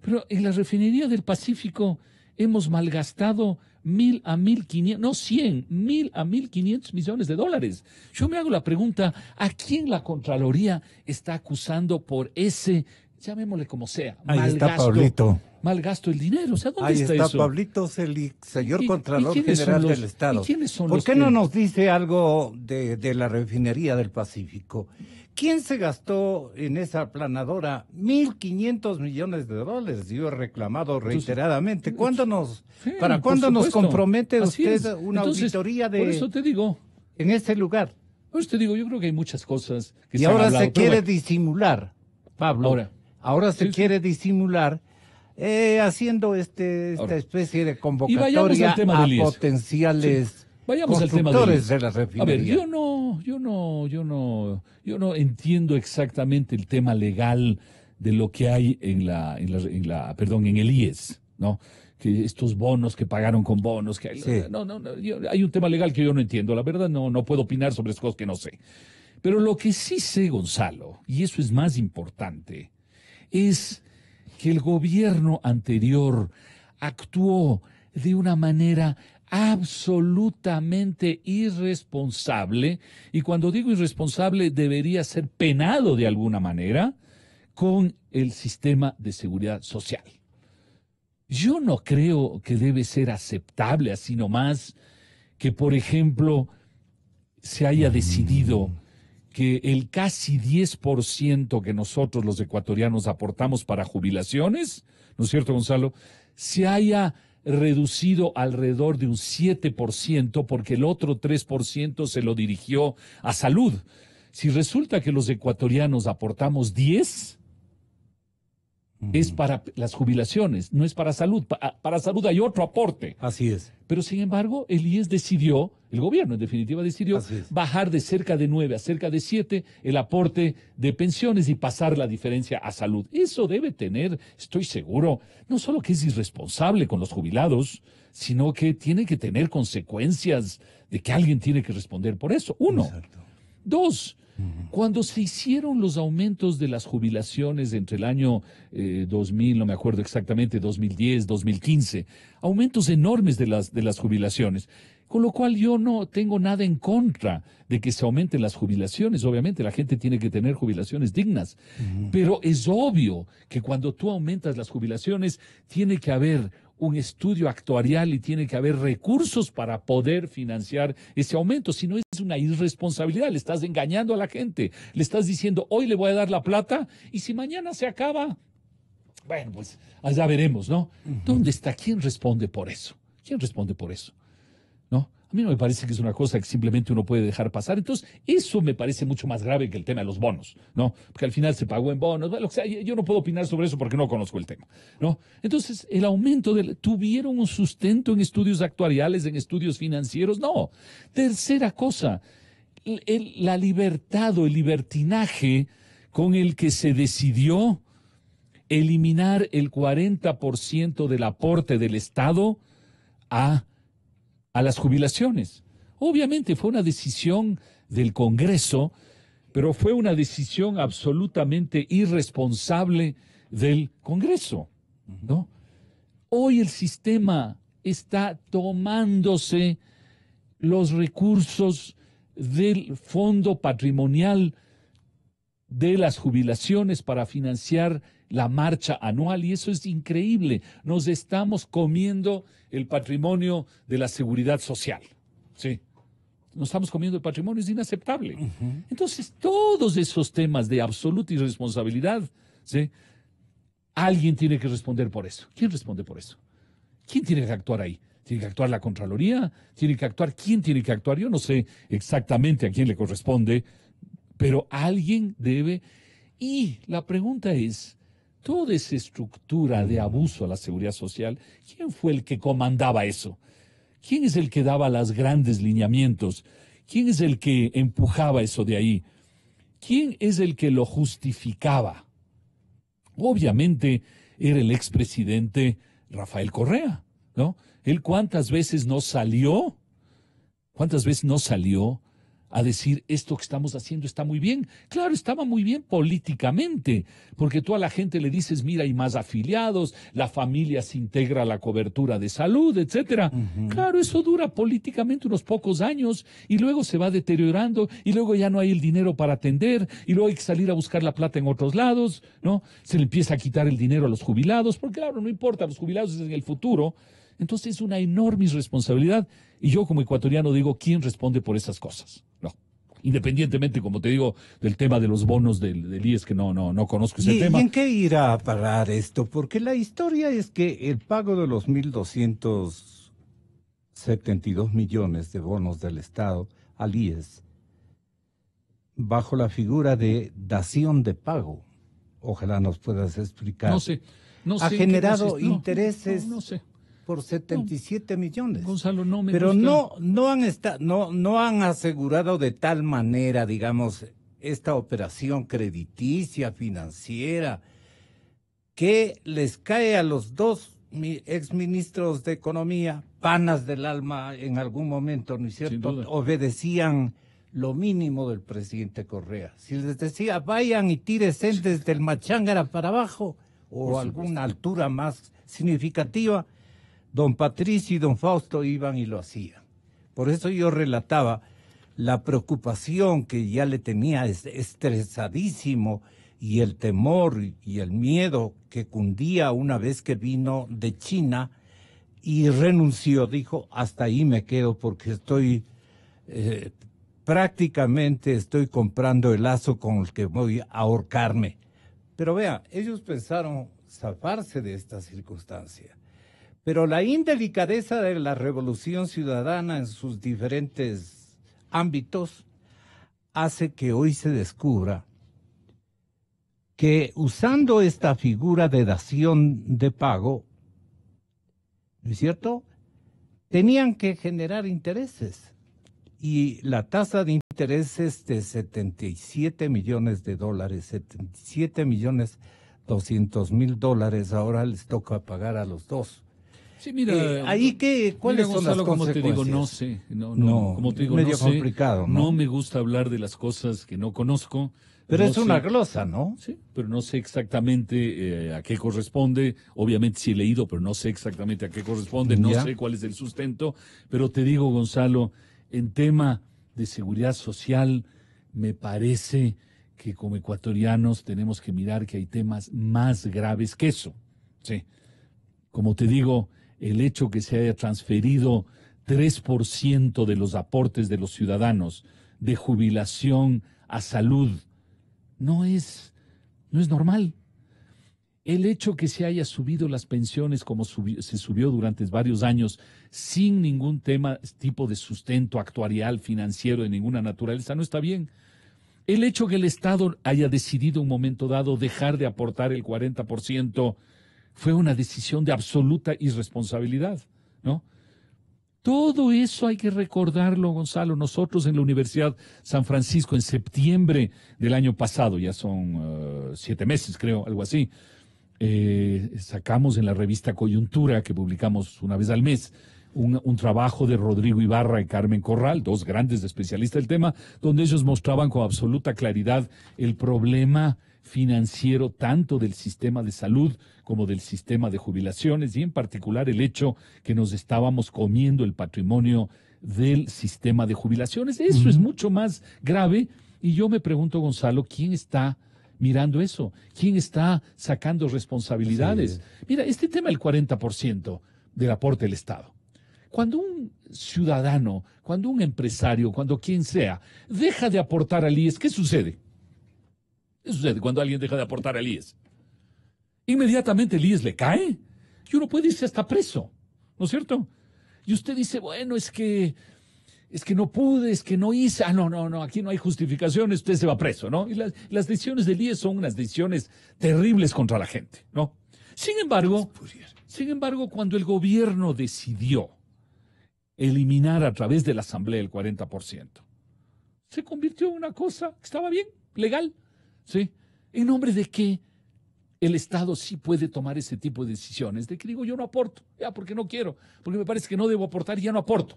Pero en la refinería del Pacífico hemos malgastado 1.000 a 1.500, no 100, 1.000 a 1.500 millones de dólares. Yo me hago la pregunta, ¿a quién la Contraloría está acusando por ese, llamémosle como sea, Ahí está Pablito. malgasto el dinero? O sea, ¿dónde Ahí está eso? Pablito Celic, señor ¿Y Contralor quiénes son General los- del Estado. y quiénes son ¿Por los qué que- no nos dice algo de la refinería del Pacífico? ¿Quién se gastó en esa aplanadora 1.500 millones de dólares? Yo he reclamado reiteradamente. Sí, ¿Para por cuándo nos supuesto. compromete Así usted es. una Entonces, auditoría Por eso te digo, en ese lugar? yo creo que hay muchas cosas que Y se han ahora hablado, se pero quiere bueno. disimular, Pablo. Ahora se Sí, sí. quiere disimular haciendo esta Ahora. especie de Y vayamos convocatoria al tema a del IES. potenciales Vayamos al tema del constructores IES. de la A ver, refinería. yo no entiendo exactamente el tema legal de lo que hay en en el IES, ¿no? Que estos bonos que pagaron con bonos, que hay, Sí. hay un tema legal que yo no entiendo, la verdad no puedo opinar sobre esas cosas que no sé. Pero lo que sí sé, Gonzalo, y eso es más importante, es que el gobierno anterior actuó de una manera absolutamente irresponsable, y cuando digo irresponsable debería ser penado de alguna manera, con el sistema de seguridad social. Yo no creo que debe ser aceptable así nomás que, por ejemplo, se haya decidido que el casi 10% que nosotros los ecuatorianos aportamos para jubilaciones, ¿no es cierto, Gonzalo?, se haya reducido alrededor de un 7% porque el otro 3% se lo dirigió a salud. Si resulta que los ecuatorianos aportamos 10, es para las jubilaciones, no es para salud. Para salud hay otro aporte. Así es. Pero sin embargo, el IES decidió, el gobierno en definitiva decidió Así es. bajar de cerca de 9 a cerca de 7 el aporte de pensiones y pasar la diferencia a salud. Eso debe tener, estoy seguro, no solo que es irresponsable con los jubilados, sino que tiene que tener consecuencias de que alguien tiene que responder por eso. Uno. Exacto. Dos, cuando se hicieron los aumentos de las jubilaciones entre el año 2000, no me acuerdo exactamente, 2010, 2015, aumentos enormes de las jubilaciones, con lo cual yo no tengo nada en contra de que se aumenten las jubilaciones. Obviamente la gente tiene que tener jubilaciones dignas, pero es obvio que cuando tú aumentas las jubilaciones tiene que haber un estudio actuarial y tiene que haber recursos para poder financiar ese aumento. Si no, es una irresponsabilidad, le estás engañando a la gente, le estás diciendo, hoy le voy a dar la plata y si mañana se acaba, bueno, pues allá veremos, ¿no? ¿Dónde está? ¿Quién responde por eso? ¿Quién responde por eso? ¿No? A mí no me parece que es una cosa que simplemente uno puede dejar pasar. Entonces, eso me parece mucho más grave que el tema de los bonos, ¿no? Porque al final se pagó en bonos. Bueno, o sea, yo no puedo opinar sobre eso porque no conozco el tema, ¿no? Entonces, el aumento ¿tuvieron un sustento en estudios actuariales, en estudios financieros? No. Tercera cosa, la libertad o el libertinaje con el que se decidió eliminar el 40% del aporte del Estado a las jubilaciones. Obviamente fue una decisión del Congreso, pero fue una decisión absolutamente irresponsable del Congreso, ¿no? Hoy el sistema está tomándose los recursos del fondo patrimonial de las jubilaciones para financiar la marcha anual, y eso es increíble. Nos estamos comiendo el patrimonio de la seguridad social. Sí. Nos estamos comiendo el patrimonio, es inaceptable. Entonces, todos esos temas de absoluta irresponsabilidad, ¿sí? Alguien tiene que responder por eso. ¿Quién responde por eso? ¿Quién tiene que actuar ahí? ¿Tiene que actuar la Contraloría? ¿Tiene que actuar? ¿Quién tiene que actuar? Yo no sé exactamente a quién le corresponde, pero alguien debe. Y la pregunta es, toda esa estructura de abuso a la seguridad social, ¿quién fue el que comandaba eso? ¿Quién es el que daba los grandes lineamientos? ¿Quién es el que empujaba eso de ahí? ¿Quién es el que lo justificaba? Obviamente era el expresidente Rafael Correa, ¿no? Él cuántas veces no salió a decir esto que estamos haciendo está muy bien. Claro, estaba muy bien políticamente, porque tú a la gente le dices, mira, hay más afiliados, la familia se integra a la cobertura de salud, etcétera. Claro, eso dura políticamente unos pocos años y luego se va deteriorando y luego ya no hay el dinero para atender y luego hay que salir a buscar la plata en otros lados, ¿no? Se le empieza a quitar el dinero a los jubilados, porque claro, no importa, los jubilados es en el futuro. Entonces es una enorme irresponsabilidad y yo como ecuatoriano digo, ¿quién responde por esas cosas? No. Independientemente, como te digo, del tema de los bonos del IES, que no conozco ese tema. ¿Y en qué irá a parar esto? Porque la historia es que el pago de los 1.272 millones de bonos del Estado al IES, bajo la figura de dación de pago, ojalá nos puedas explicar. No sé ha generado no, intereses no sé. por 77 millones. Gonzalo, no me Pero gusta. no han asegurado de tal manera, digamos, esta operación crediticia, financiera, que les cae a los dos exministros de Economía, panas del alma en algún momento, ¿no es cierto? Obedecían lo mínimo del presidente Correa. Si les decía, vayan y tírense desde el Machángara para abajo, o alguna altura más significativa, don Patricio y don Fausto iban y lo hacían. Por eso yo relataba la preocupación que ya le tenía estresadísimo y el temor y el miedo que cundía una vez que vino de China y renunció. Dijo, hasta ahí me quedo porque prácticamente estoy comprando el lazo con el que voy a ahorcarme. Pero vea, ellos pensaron zafarse de esta circunstancia. Pero la indelicadeza de la revolución ciudadana en sus diferentes ámbitos hace que hoy se descubra que usando esta figura de dación de pago, ¿no es cierto?, tenían que generar intereses. Y la tasa de intereses de 77 millones de dólares, 77 millones 200,000 dólares, ahora les toca pagar a los dos. Sí, mira, ¿cuáles son las consecuencias? Como te digo, no sé. Como te digo, medio no sé, complicado, ¿no? No me gusta hablar de las cosas que no conozco. Pero no es una sé, glosa, ¿no? Sí, pero no sé exactamente a qué corresponde. Obviamente sí he leído, pero no sé exactamente a qué corresponde. No sé cuál es el sustento. Pero te digo, Gonzalo, en tema de seguridad social, me parece que como ecuatorianos tenemos que mirar que hay temas más graves que eso. Sí. Como te digo, el hecho que se haya transferido 3% de los aportes de los ciudadanos de jubilación a salud no es normal. El hecho que se haya subido las pensiones como se subió durante varios años sin ningún tipo de sustento actuarial, financiero de ninguna naturaleza, no está bien. El hecho que el Estado haya decidido en un momento dado dejar de aportar el 40% fue una decisión de absoluta irresponsabilidad, ¿no? Todo eso hay que recordarlo, Gonzalo. Nosotros en la Universidad San Francisco, en septiembre del año pasado, ya son 7 meses, creo, algo así, sacamos en la revista Coyuntura, que publicamos una vez al mes, un trabajo de Rodrigo Ibarra y Carmen Corral, dos grandes especialistas del tema, donde ellos mostraban con absoluta claridad el problema financiero tanto del sistema de salud como del sistema de jubilaciones y en particular el hecho que nos estábamos comiendo el patrimonio del sistema de jubilaciones. Eso es mucho más grave y yo me pregunto, Gonzalo, ¿quién está mirando eso? ¿Quién está sacando responsabilidades? Sí. Mira, este tema del 40% del aporte del Estado. Cuando un ciudadano, cuando un empresario, cuando quien sea, deja de aportar al IES, ¿qué sucede? ¿Qué sucede cuando alguien deja de aportar al IES? Inmediatamente el IES le cae y uno puede irse hasta preso, ¿no es cierto? Y usted dice, bueno, es que es que no pude, es que no hice, no, aquí no hay justificaciones, usted se va preso, ¿no? Y las decisiones del IES son unas decisiones terribles contra la gente, ¿no? Sin embargo, cuando el gobierno decidió eliminar a través de la Asamblea el 40%, se convirtió en una cosa que estaba bien, legal, ¿sí? ¿En nombre de qué? El Estado sí puede tomar ese tipo de decisiones, de que digo, yo no aporto, ya, porque no quiero, porque me parece que no debo aportar y ya no aporto.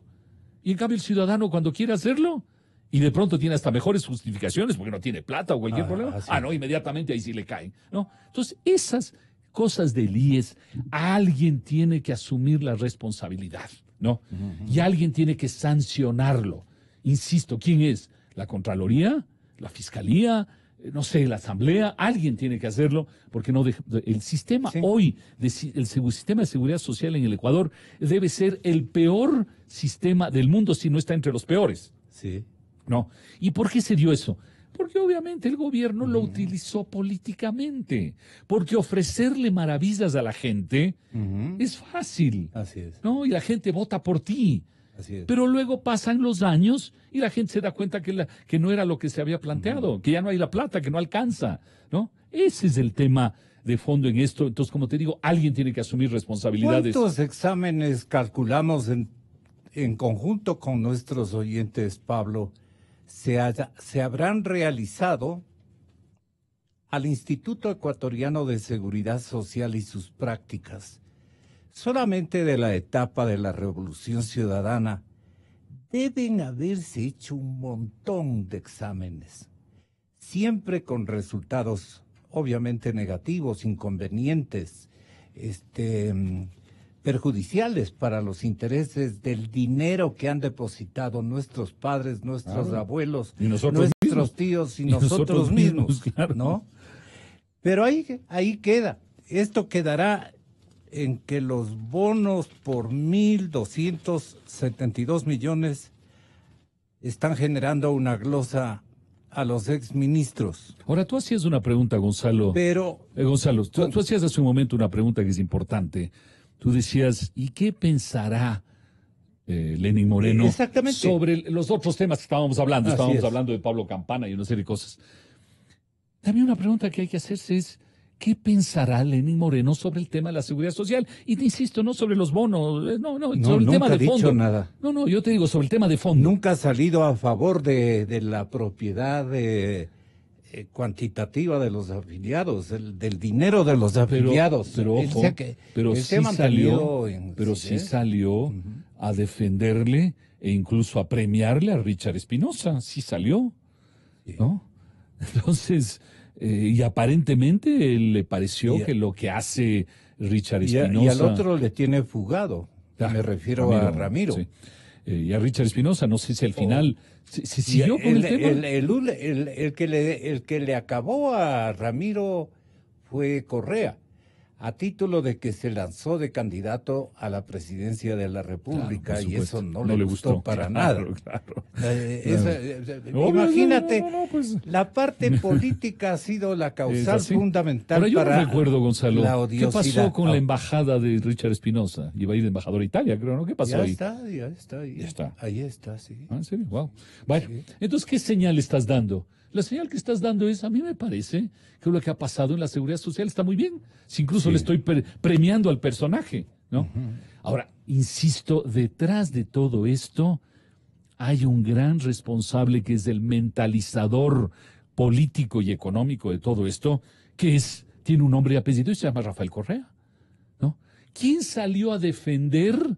Y en cambio el ciudadano cuando quiere hacerlo, y de pronto tiene hasta mejores justificaciones, porque no tiene plata o cualquier problema, no, inmediatamente ahí sí le caen, ¿no? Entonces, esas cosas del IES, alguien tiene que asumir la responsabilidad, ¿no? Y alguien tiene que sancionarlo. Insisto, ¿quién es? ¿La Contraloría? ¿La Fiscalía? No sé, la Asamblea, alguien tiene que hacerlo, porque no el sistema hoy, el sistema de seguridad social en el Ecuador debe ser el peor sistema del mundo, si no está entre los peores. Sí. ¿No? ¿Y por qué se dio eso? Porque obviamente el gobierno lo utilizó políticamente, porque ofrecerle maravillas a la gente es fácil. Así es. ¿No? Y la gente vota por ti. Así es. Pero luego pasan los años y la gente se da cuenta que no era lo que se había planteado, que ya no hay la plata, que no alcanza, ¿no? Ese es el tema de fondo en esto. Entonces, como te digo, alguien tiene que asumir responsabilidades. ¿Cuántos exámenes calculamos en conjunto con nuestros oyentes, Pablo, se habrán realizado al Instituto Ecuatoriano de Seguridad Social y sus prácticas? Solamente de la etapa de la Revolución Ciudadana deben haberse hecho un montón de exámenes, siempre con resultados obviamente negativos, inconvenientes, perjudiciales para los intereses del dinero que han depositado nuestros padres, nuestros abuelos, y nuestros tíos y nosotros mismos, claro. ¿No? Pero ahí queda. Esto quedará en que los bonos por 1.272 millones están generando una glosa a los exministros. Ahora, tú hacías una pregunta, Gonzalo. Pero... Gonzalo, tú hacías hace un momento una pregunta que es importante. Tú decías, ¿y qué pensará Lenín Moreno sobre los otros temas que estábamos hablando? Estábamos hablando de Pablo Campana y una serie de cosas. También una pregunta que hay que hacerse es, ¿qué pensará Lenín Moreno sobre el tema de la seguridad social? Y te insisto, no sobre los bonos, sobre el tema de fondo. Dicho nada. No, yo te digo sobre el tema de fondo. Nunca ha salido a favor de la propiedad cuantitativa de los afiliados, del dinero de los afiliados. Pero sí salió a defenderle e incluso a premiarle a Richard Espinosa. Sí salió, ¿no? Entonces... y aparentemente le pareció que lo que hace Richard Espinosa... Y al otro le tiene fugado, me refiero a Ramiro. Sí. Y a Richard Espinosa, no sé si al final se siguió con el tema. El que le acabó a Ramiro fue Correa, a título de que se lanzó de candidato a la presidencia de la República, y eso no le gustó para nada. Claro. Imagínate, la parte política ha sido la causal fundamental. Ahora, yo para no recuerdo, Gonzalo, la odiosidad. ¿Qué pasó con la embajada de Richard Espinosa? Iba a ir de embajador a Italia, creo, ¿no? ¿Qué pasó ahí? Ya está. Ahí está, sí. ¿En serio? Wow. Bueno, entonces, ¿qué señal estás dando? La señal que estás dando es, a mí me parece que lo que ha pasado en la seguridad social está muy bien. Si incluso le estoy premiando al personaje, ¿no? Ahora, insisto, detrás de todo esto hay un gran responsable que es el mentalizador político y económico de todo esto, que tiene un nombre y apellido y se llama Rafael Correa, ¿no? ¿Quién salió a defender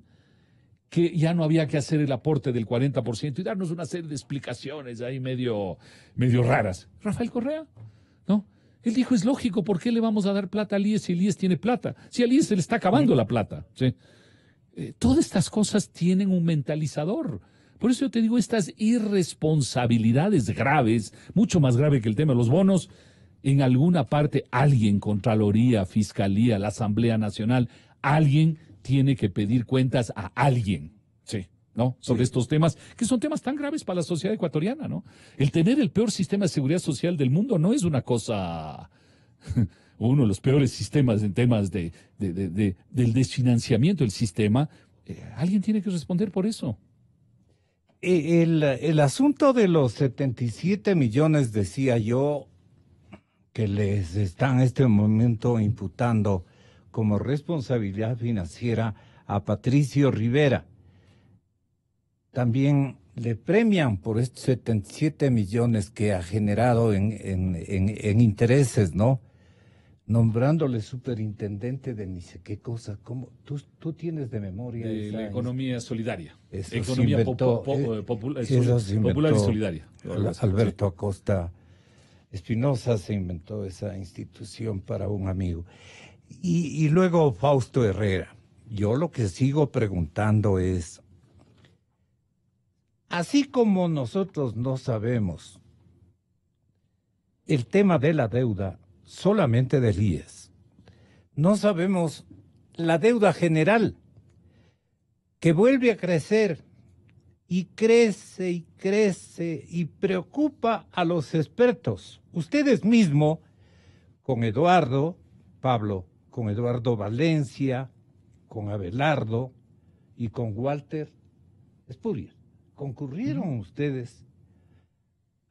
que ya no había que hacer el aporte del 40% y darnos una serie de explicaciones ahí medio raras? Rafael Correa, ¿no? Él dijo, es lógico, ¿por qué le vamos a dar plata al IES si el IES tiene plata? Si al IES se le está acabando la plata, ¿sí? Todas estas cosas tienen un mentalizador. Por eso yo te digo, estas irresponsabilidades graves, mucho más grave que el tema de los bonos, en alguna parte alguien, Contraloría, Fiscalía, la Asamblea Nacional, alguien tiene que pedir cuentas a alguien, ¿no? Sobre estos temas, que son temas tan graves para la sociedad ecuatoriana, ¿no? El tener el peor sistema de seguridad social del mundo no es una cosa, uno de los peores sistemas en temas del desfinanciamiento del sistema. Alguien tiene que responder por eso. el asunto de los 77 millones, decía yo, que les están en este momento imputando como responsabilidad financiera a Patricio Rivera. También le premian por estos 77 millones que ha generado en intereses, ¿no? Nombrándole superintendente de ni sé qué cosa. ¿Cómo? ¿Tú tienes de memoria De esa la economía solidaria. Eso Economía se inventó, popular popular y solidaria. Alberto Acosta Espinosa se inventó esa institución para un amigo. Y luego Fausto Herrera. Yo lo que sigo preguntando es, así como nosotros no sabemos el tema de la deuda solamente del IES, no sabemos la deuda general, que vuelve a crecer y crece y crece y preocupa a los expertos. Ustedes mismos, con Eduardo, Pablo, con Eduardo Valencia, con Abelardo y con Walter Spurrier, concurrieron ustedes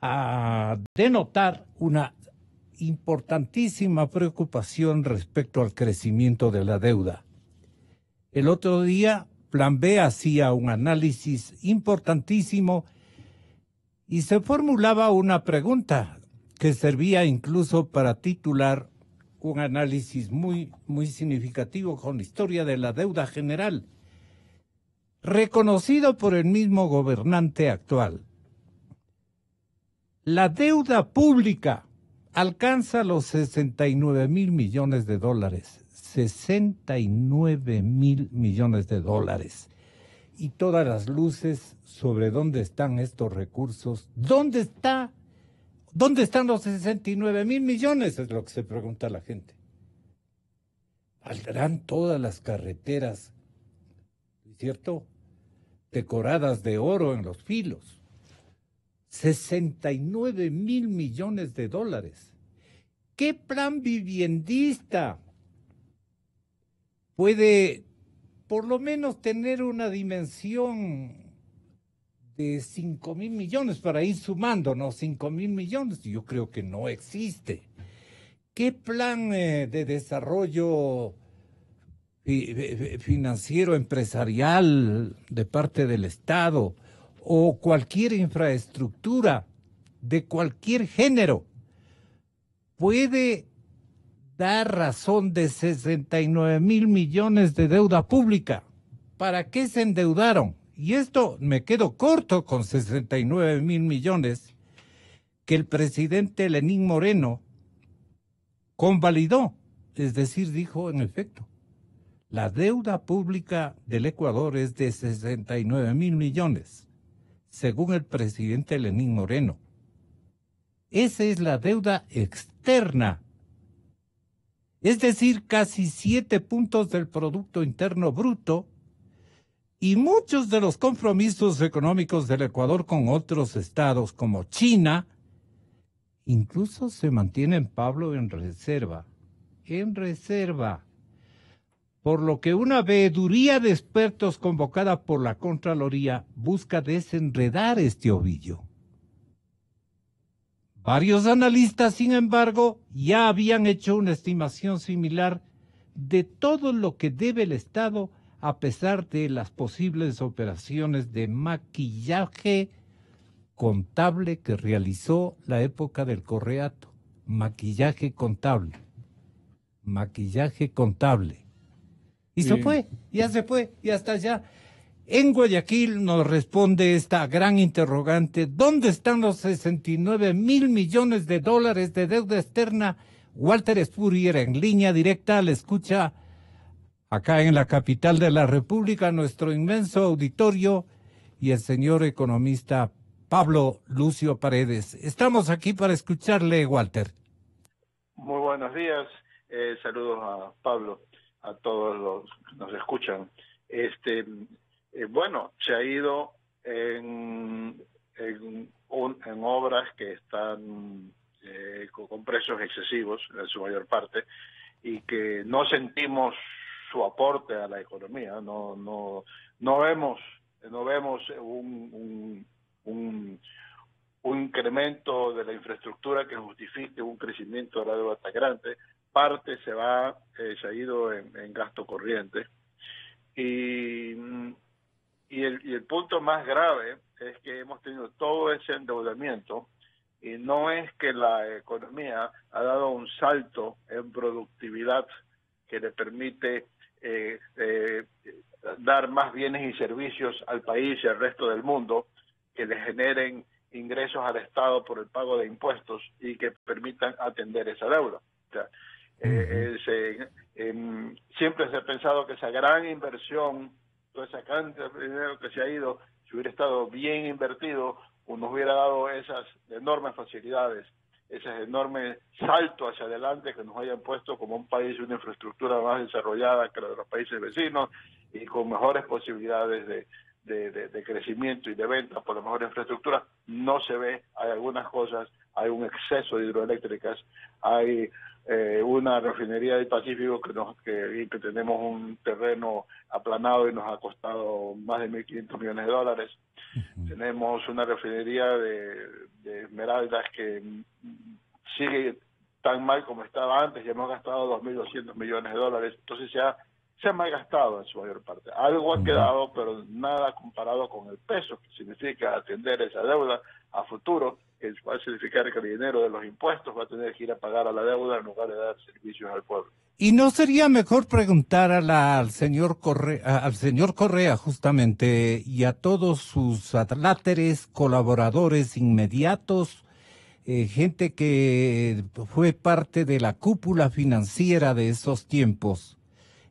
a denotar una importantísima preocupación respecto al crecimiento de la deuda. El otro día, Plan B hacía un análisis importantísimo y se formulaba una pregunta que servía incluso para titular un análisis muy significativo con la historia de la deuda general, reconocido por el mismo gobernante actual. La deuda pública alcanza los 69,000 millones de dólares. 69,000 millones de dólares. Y todas las luces sobre dónde están estos recursos. ¿Dónde están los 69,000 millones? Es lo que se pregunta la gente. ¿Valdrán todas las carreteras, cierto?, decoradas de oro en los filos? 69,000 millones de dólares. ¿Qué plan viviendista puede por lo menos tener una dimensión de 5,000 millones para ir sumando, ¿no? 5,000 millones, yo creo que no existe. ¿Qué plan de desarrollo financiero, empresarial de parte del Estado o cualquier infraestructura de cualquier género puede dar razón de 69,000 millones de deuda pública? ¿Para qué se endeudaron? Y esto me quedo corto con 69,000 millones que el presidente Lenín Moreno convalidó, es decir, dijo en efecto, la deuda pública del Ecuador es de 69,000 millones, según el presidente Lenín Moreno. Esa es la deuda externa, es decir, casi 7 puntos del Producto Interno Bruto, y muchos de los compromisos económicos del Ecuador con otros estados como China, incluso se mantienen, Pablo, en reserva, por lo que una veeduría de expertos convocada por la Contraloría busca desenredar este ovillo. Varios analistas, sin embargo, ya habían hecho una estimación similar de todo lo que debe el Estado a pesar de las posibles operaciones de maquillaje contable que realizó la época del Correato. Maquillaje contable. Y se fue, y hasta allá. En Guayaquil nos responde esta gran interrogante: ¿dónde están los 69,000 millones de dólares de deuda externa? Walter Spurrier, en línea directa, le escucha acá en la capital de la República, nuestro inmenso auditorio, y el señor economista Pablo Lucio Paredes. Estamos aquí para escucharle, Walter. Muy buenos días, saludos a Pablo, a todos los que nos escuchan. Bueno, se ha ido en obras que están con precios excesivos en su mayor parte y que no sentimos su aporte a la economía, no vemos no vemos un incremento de la infraestructura que justifique un crecimiento de la deuda tan grande. Parte se ha ido en gasto corriente. Y el punto más grave es que hemos tenido todo ese endeudamiento y no es que la economía ha dado un salto en productividad que le permite dar más bienes y servicios al país y al resto del mundo que le generen ingresos al Estado por el pago de impuestos y que permitan atender esa deuda. O sea, siempre se ha pensado que esa gran inversión, toda esa cantidad de dinero que se ha ido, si hubiera estado bien invertido, nos hubiera dado esas enormes facilidades, ese enorme salto hacia adelante que nos hayan puesto como un país, una infraestructura más desarrollada que la de los países vecinos y con mejores posibilidades de crecimiento y de venta por la mejor infraestructura. No se ve, hay algunas cosas, hay un exceso de hidroeléctricas, hay una refinería del Pacífico que tenemos un terreno aplanado y nos ha costado más de $1.500 millones. Tenemos una refinería de Esmeraldas que sigue tan mal como estaba antes, ya hemos gastado $2.200 millones. Entonces se ha malgastado en su mayor parte. Algo ha quedado, pero nada comparado con el peso que significa atender esa deuda a futuro, que va a significar que el dinero de los impuestos va a tener que ir a pagar a la deuda en lugar de dar servicios al pueblo. ¿Y no sería mejor preguntar al señor Correa justamente y a todos sus adláteres, colaboradores inmediatos, gente que fue parte de la cúpula financiera de esos tiempos,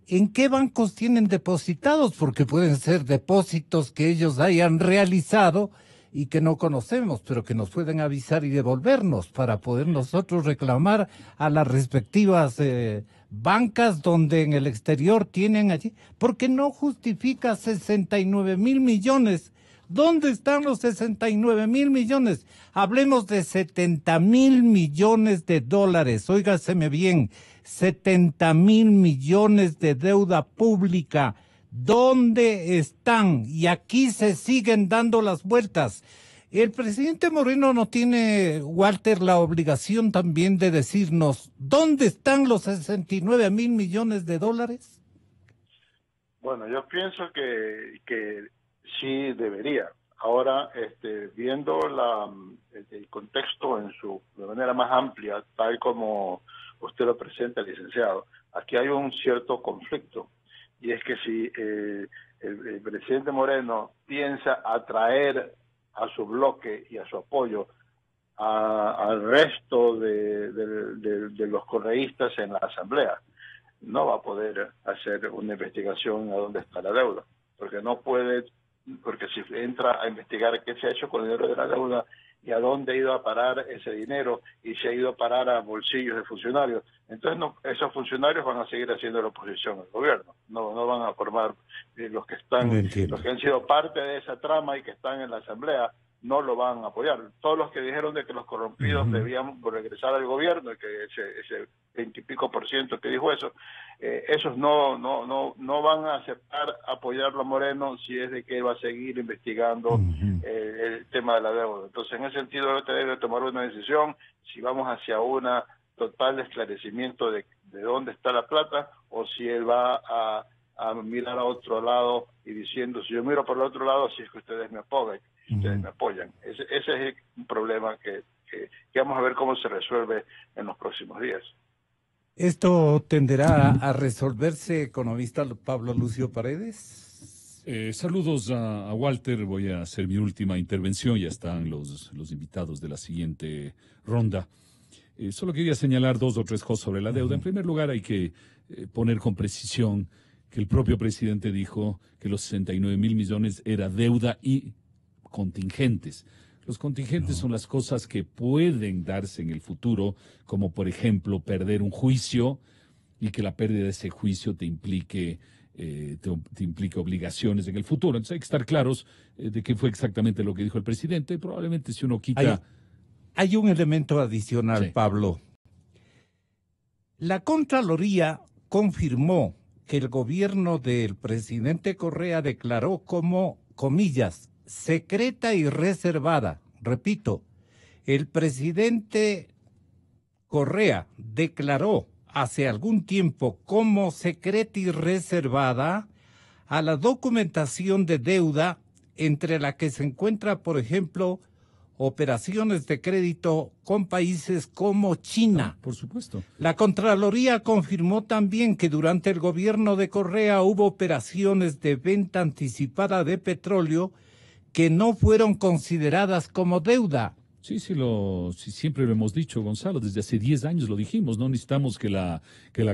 en qué bancos tienen depositados? Porque pueden ser depósitos que ellos hayan realizado y que no conocemos, pero que nos pueden avisar y devolvernos para poder nosotros reclamar a las respectivas bancas donde en el exterior tienen allí, porque no justifica 69,000 millones. ¿Dónde están los 69,000 millones? Hablemos de 70,000 millones de dólares, óigaseme bien, 70,000 millones de deuda pública. ¿Dónde están? Y aquí se siguen dando las vueltas. El presidente Moreno no tiene, Walter, la obligación también de decirnos ¿dónde están los 69,000 millones de dólares? Bueno, yo pienso que sí debería. Ahora, viendo el contexto de manera más amplia, tal como usted lo presenta, licenciado, aquí hay un cierto conflicto. Y es que si el presidente Moreno piensa atraer a su bloque y a su apoyo al resto de los correístas en la Asamblea, no va a poder hacer una investigación a dónde está la deuda, porque si entra a investigar qué se ha hecho con el dinero de la deuda y a dónde ha ido a parar ese dinero y se ha ido a parar a bolsillos de funcionarios, entonces esos funcionarios van a seguir haciendo la oposición al gobierno, no van a formar los que han sido parte de esa trama y que están en la Asamblea, no lo van a apoyar. Todos los que dijeron de que los corrompidos debían regresar al gobierno, y que ese 20 y pico % que dijo eso, esos no van a aceptar apoyarlo a Moreno si es de que va a seguir investigando el tema de la deuda. Entonces, en ese sentido, debe tomar una decisión si vamos hacia una total esclarecimiento de dónde está la plata, o si él va a mirar a otro lado y diciendo, si yo miro por el otro lado, si es que ustedes me apoyan. Ese es un problema que vamos a ver cómo se resuelve en los próximos días. ¿Esto tenderá a resolverse, economista Pablo Lucio Paredes? Saludos a Walter, voy a hacer mi última intervención, ya están los invitados de la siguiente ronda. Solo quería señalar 2 o 3 cosas sobre la deuda. En primer lugar, hay que poner con precisión que el propio presidente dijo que los 69,000 millones era deuda y contingentes. Los contingentes son las cosas que pueden darse en el futuro, como por ejemplo perder un juicio y que la pérdida de ese juicio te implique obligaciones en el futuro. Entonces hay que estar claros de qué fue exactamente lo que dijo el presidente. Probablemente si uno quita... Hay un elemento adicional, sí. Pablo. La Contraloría confirmó que el gobierno del presidente Correa declaró como comillas, secreta y reservada. Repito, el presidente Correa declaró hace algún tiempo como secreta y reservada a la documentación de deuda, entre la que se encuentra, por ejemplo, operaciones de crédito con países como China. Por supuesto. La Contraloría confirmó también que durante el gobierno de Correa hubo operaciones de venta anticipada de petróleo que no fueron consideradas como deuda. Sí, siempre lo hemos dicho, Gonzalo, desde hace 10 años lo dijimos, no necesitamos que la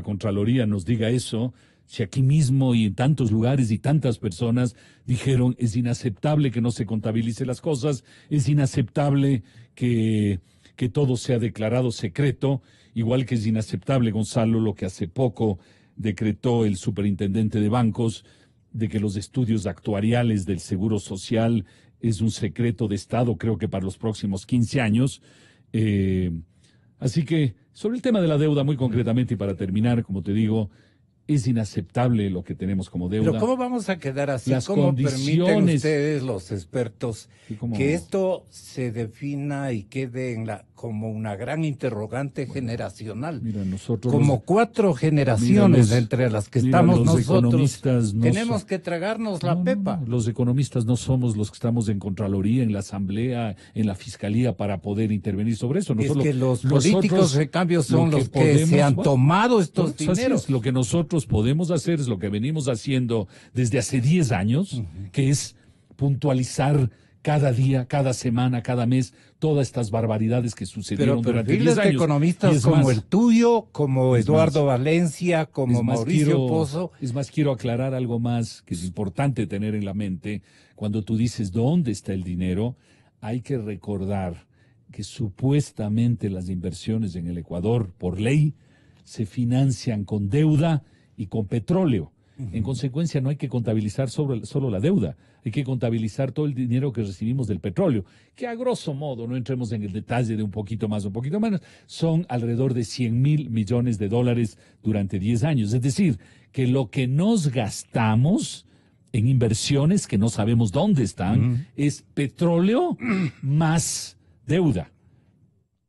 Contraloría nos diga eso. Si aquí mismo y en tantos lugares y tantas personas dijeron es inaceptable que no se contabilice las cosas, es inaceptable que todo sea declarado secreto, igual que es inaceptable, Gonzalo, lo que hace poco decretó el superintendente de bancos, de que los estudios actuariales del Seguro Social es un secreto de Estado, creo que para los próximos 15 años. Así que sobre el tema de la deuda, muy concretamente, y para terminar, como te digo, es inaceptable lo que tenemos como deuda. Pero ¿cómo vamos a quedar así? Las ¿Cómo permiten condiciones, ustedes, los expertos, como, que esto se defina y quede como una gran interrogante generacional? Mira, nosotros como 4 generaciones entre las que estamos nosotros, tenemos que tragarnos la pepa. No, los economistas no somos los que estamos en Contraloría, en la Asamblea, en la Fiscalía para poder intervenir sobre eso. Es que los políticos de cambio son los que se han tomado estos dineros. Lo que nosotros podemos hacer es lo que venimos haciendo desde hace 10 años, que es puntualizar cada día, cada semana, cada mes, todas estas barbaridades que sucedieron durante 10 años. Pero de economistas como el tuyo, como Eduardo Valencia, como Mauricio Pozo. Es más, quiero aclarar algo más que es importante tener en la mente. Cuando tú dices dónde está el dinero, hay que recordar que supuestamente las inversiones en el Ecuador, por ley, se financian con deuda y con petróleo. En consecuencia, no hay que contabilizar solo la deuda, hay que contabilizar todo el dinero que recibimos del petróleo, que a grosso modo, no entremos en el detalle de un poquito más o un poquito menos, son alrededor de 100.000 millones de dólares durante 10 años. Es decir, que lo que nos gastamos en inversiones que no sabemos dónde están es petróleo más deuda.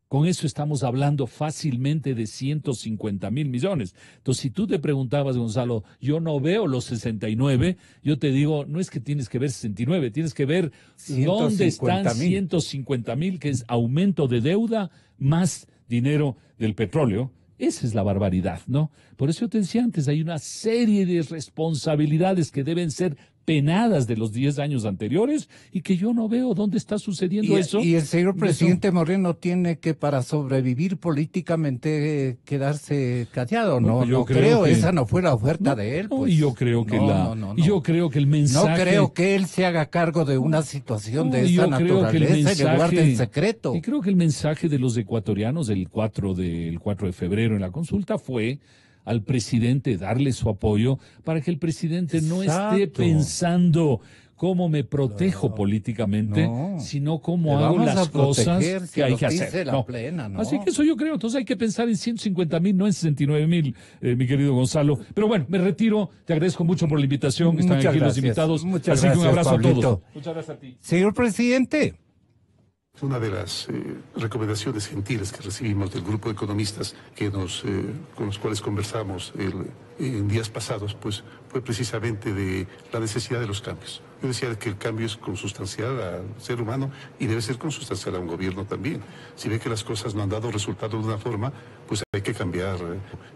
Con eso estamos hablando fácilmente de 150.000 millones. Entonces, si tú te preguntabas, Gonzalo, yo no veo los 69, yo te digo, no es que tienes que ver 69, tienes que ver dónde están 150.000, que es aumento de deuda más dinero del petróleo. Esa es la barbaridad, ¿no? Por eso yo te decía antes, hay una serie de responsabilidades que deben ser penadas de los 10 años anteriores y que yo no veo dónde está sucediendo eso. Y el señor presidente Moreno tiene que, para sobrevivir políticamente, quedarse callado. No creo, esa no fue la oferta de él. Y yo creo que yo creo que el mensaje... No creo que él se haga cargo de una situación de esa naturaleza y le guarde el secreto. Y creo que el mensaje de los ecuatorianos el 4 de febrero en la consulta fue al presidente darle su apoyo para que el presidente no esté pensando cómo me protejo políticamente, sino cómo hago las cosas que hay que hacer. Así que eso yo creo. Entonces hay que pensar en 150.000, no en 69.000, mi querido Gonzalo. Pero bueno, me retiro. Te agradezco mucho por la invitación. Están aquí los invitados. Así que un abrazo a todos. Muchas gracias a ti. Señor presidente. Una de las recomendaciones gentiles que recibimos del grupo de economistas con los cuales conversamos en días pasados, pues fue precisamente de la necesidad de los cambios. Yo decía que el cambio es consustancial al ser humano y debe ser consustancial a un gobierno también. Si ve que las cosas no han dado resultado de una forma, pues hay que cambiar.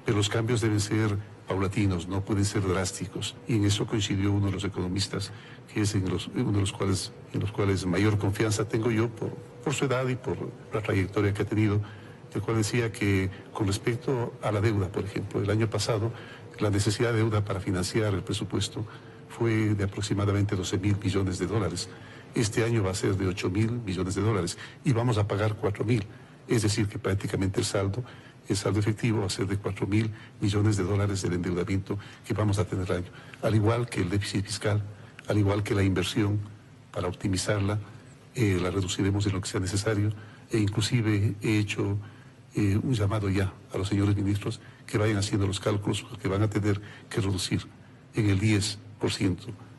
Pero los cambios deben ser paulatinos, no pueden ser drásticos. Y en eso coincidió uno de los economistas, que es uno de los cuales mayor confianza tengo yo por su edad y por la trayectoria que ha tenido, el cual decía que con respecto a la deuda, por ejemplo, el año pasado, la necesidad de deuda para financiar el presupuesto fue de aproximadamente 12.000 millones de dólares. Este año va a ser de 8.000 millones de dólares y vamos a pagar 4.000. Es decir, que prácticamente el saldo efectivo va a ser de 4.000 millones de dólares del endeudamiento que vamos a tener al año. Al igual que el déficit fiscal, al igual que la inversión, para optimizarla, la reduciremos en lo que sea necesario, e inclusive he hecho un llamado ya a los señores ministros que vayan haciendo los cálculos, porque van a tener que reducir en el 10%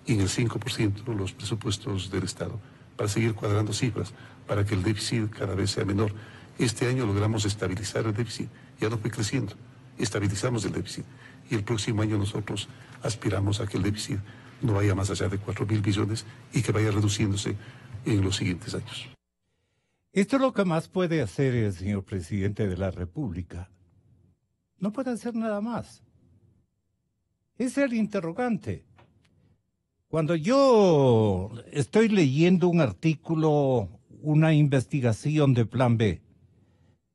en el 5% los presupuestos del Estado, para seguir cuadrando cifras, para que el déficit cada vez sea menor. Este año logramos estabilizar el déficit, ya no fue creciendo, estabilizamos el déficit. Y el próximo año nosotros aspiramos a que el déficit no vaya más allá de 4.000 billones y que vaya reduciéndose en los siguientes años. Esto es lo que más puede hacer el señor presidente de la República. No puede hacer nada más. Es el interrogante. Cuando yo estoy leyendo un artículo, una investigación de Plan B,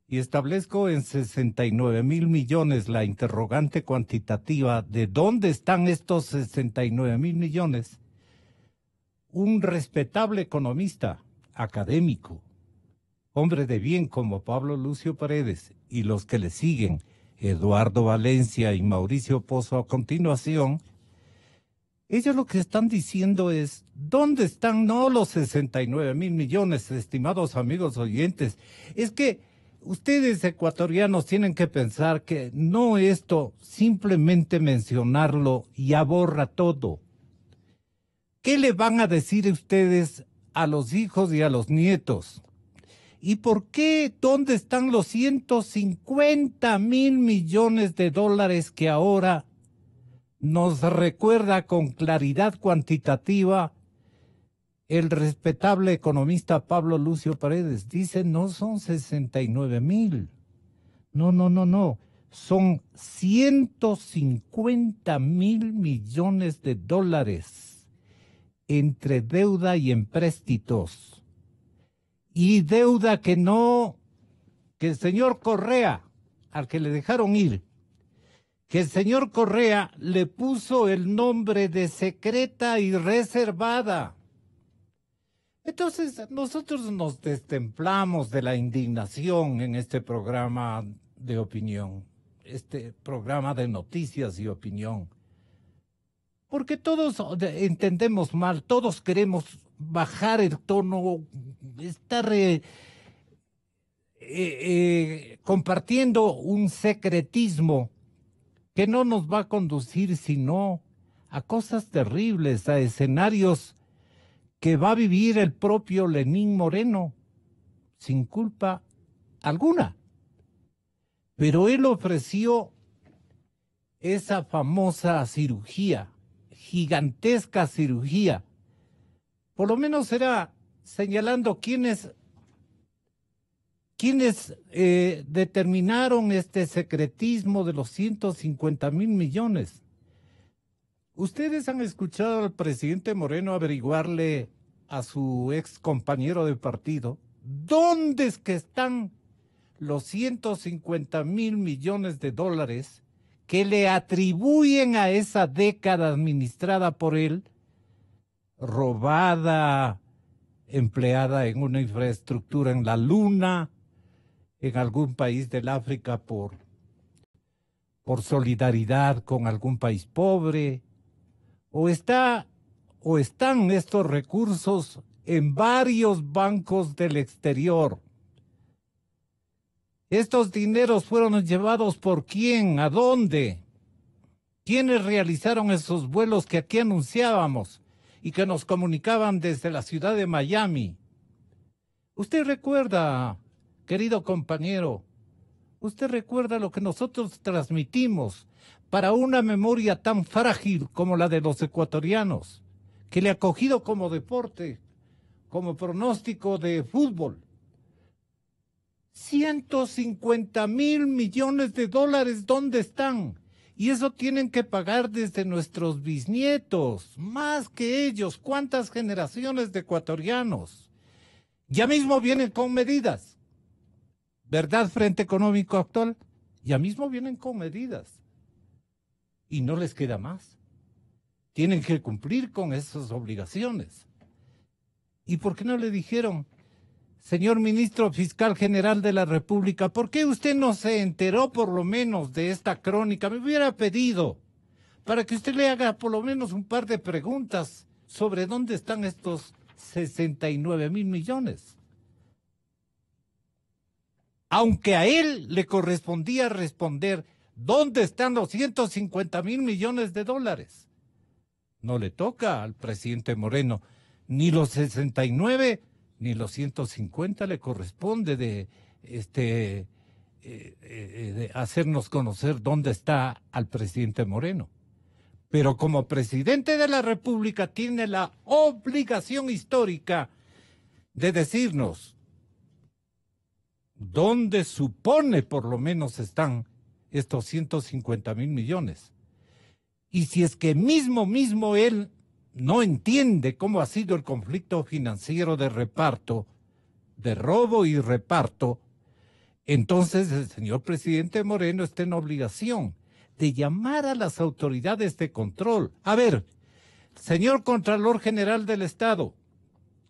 y establezco en 69.000 millones la interrogante cuantitativa de dónde están estos 69.000 millones, un respetable economista, académico, hombre de bien como Pablo Lucio Paredes y los que le siguen, Eduardo Valencia y Mauricio Pozo a continuación, ellos lo que están diciendo es, ¿dónde están no los 69.000 millones, estimados amigos oyentes? Es que ustedes ecuatorianos tienen que pensar que no esto, simplemente mencionarlo ya borra todo. ¿Qué le van a decir ustedes a los hijos y a los nietos? ¿Y por qué? ¿Dónde están los 150.000 millones de dólares que ahora nos recuerda con claridad cuantitativa el respetable economista Pablo Lucio Paredes? Dice, no son 69.000. No. Son 150.000 millones de dólares entre deuda y empréstitos. Y deuda que el señor Correa, al que le dejaron ir, que el señor Correa le puso el nombre de secreta y reservada. Entonces, nosotros nos destemplamos de la indignación en este programa de opinión, este programa de noticias y opinión, porque todos entendemos mal, todos queremos bajar el tono, estar compartiendo un secretismo que no nos va a conducir sino a cosas terribles, a escenarios que va a vivir el propio Lenín Moreno, sin culpa alguna. Pero él ofreció esa famosa cirugía, gigantesca cirugía, por lo menos era señalando quiénes determinaron este secretismo de los 150.000 millones. ¿Ustedes han escuchado al presidente Moreno averiguarle a su ex compañero de partido dónde es que están los 150.000 millones de dólares que le atribuyen a esa década administrada por él, robada, empleada en una infraestructura en la luna, en algún país del África por solidaridad con algún país pobre, o están estos recursos en varios bancos del exterior? ¿Estos dineros fueron llevados por quién? ¿A dónde? ¿Quiénes realizaron esos vuelos que aquí anunciábamos y que nos comunicaban desde la ciudad de Miami? Usted recuerda, querido compañero, usted recuerda lo que nosotros transmitimos para una memoria tan frágil como la de los ecuatorianos, que le ha cogido como deporte, como pronóstico de fútbol. 150.000 millones de dólares, ¿dónde están? Y eso tienen que pagar desde nuestros bisnietos, más que ellos. ¿Cuántas generaciones de ecuatorianos? Ya mismo vienen con medidas, ¿verdad? Frente Económico Actual, ya mismo vienen con medidas. Y no les queda más. Tienen que cumplir con esas obligaciones. ¿Y por qué no le dijeron, señor ministro fiscal general de la República, por qué usted no se enteró por lo menos de esta crónica? Me hubiera pedido para que usted le haga por lo menos un par de preguntas sobre dónde están estos 69.000 millones. Aunque a él le correspondía responder dónde están los 150.000 millones de dólares. No le toca al presidente Moreno. Ni los 69 ni los 150 le corresponde de hacernos conocer dónde está al presidente Moreno. Pero como presidente de la República tiene la obligación histórica de decirnos dónde supone por lo menos están estos 150,000 millones. Y si es que mismo él no entiende cómo ha sido el conflicto financiero de reparto, de robo y reparto, entonces el señor presidente Moreno está en obligación de llamar a las autoridades de control. A ver, señor Contralor General del Estado,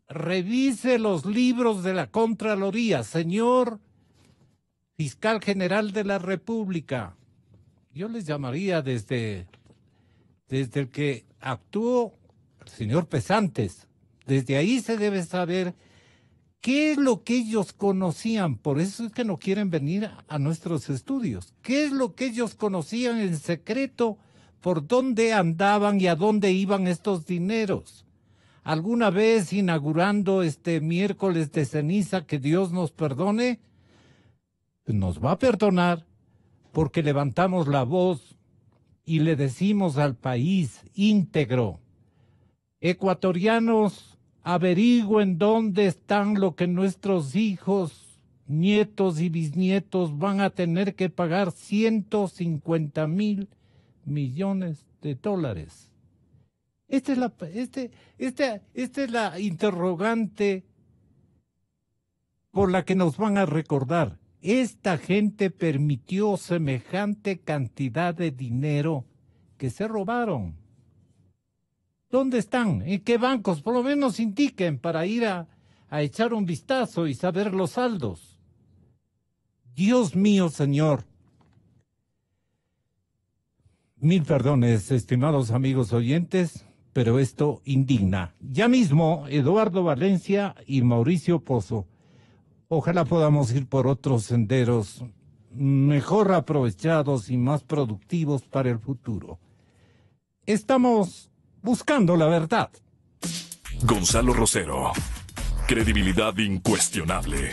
revise los libros de la Contraloría. Señor Fiscal General de la República, yo les llamaría desde el que actuó el señor Pesantes. Desde ahí se debe saber qué es lo que ellos conocían. Por eso es que no quieren venir a nuestros estudios. ¿Qué es lo que ellos conocían en secreto? ¿Por dónde andaban y a dónde iban estos dineros? ¿Alguna vez inaugurando este miércoles de ceniza, que Dios nos perdone? Pues nos va a perdonar porque levantamos la voz y le decimos al país íntegro: ecuatorianos, averigüen dónde están lo que nuestros hijos, nietos y bisnietos van a tener que pagar 150,000 millones de dólares. Esta es la interrogante por la que nos van a recordar. Esta gente permitió semejante cantidad de dinero que se robaron. ¿Dónde están? ¿En qué bancos? Por lo menos indiquen para ir a echar un vistazo y saber los saldos. Dios mío, Señor. Mil perdones, estimados amigos oyentes, pero esto indigna. Ya mismo, Eduardo Valencia y Mauricio Pozo. Ojalá podamos ir por otros senderos mejor aprovechados y más productivos para el futuro. Estamos buscando la verdad. Gonzalo Rosero. Credibilidad incuestionable.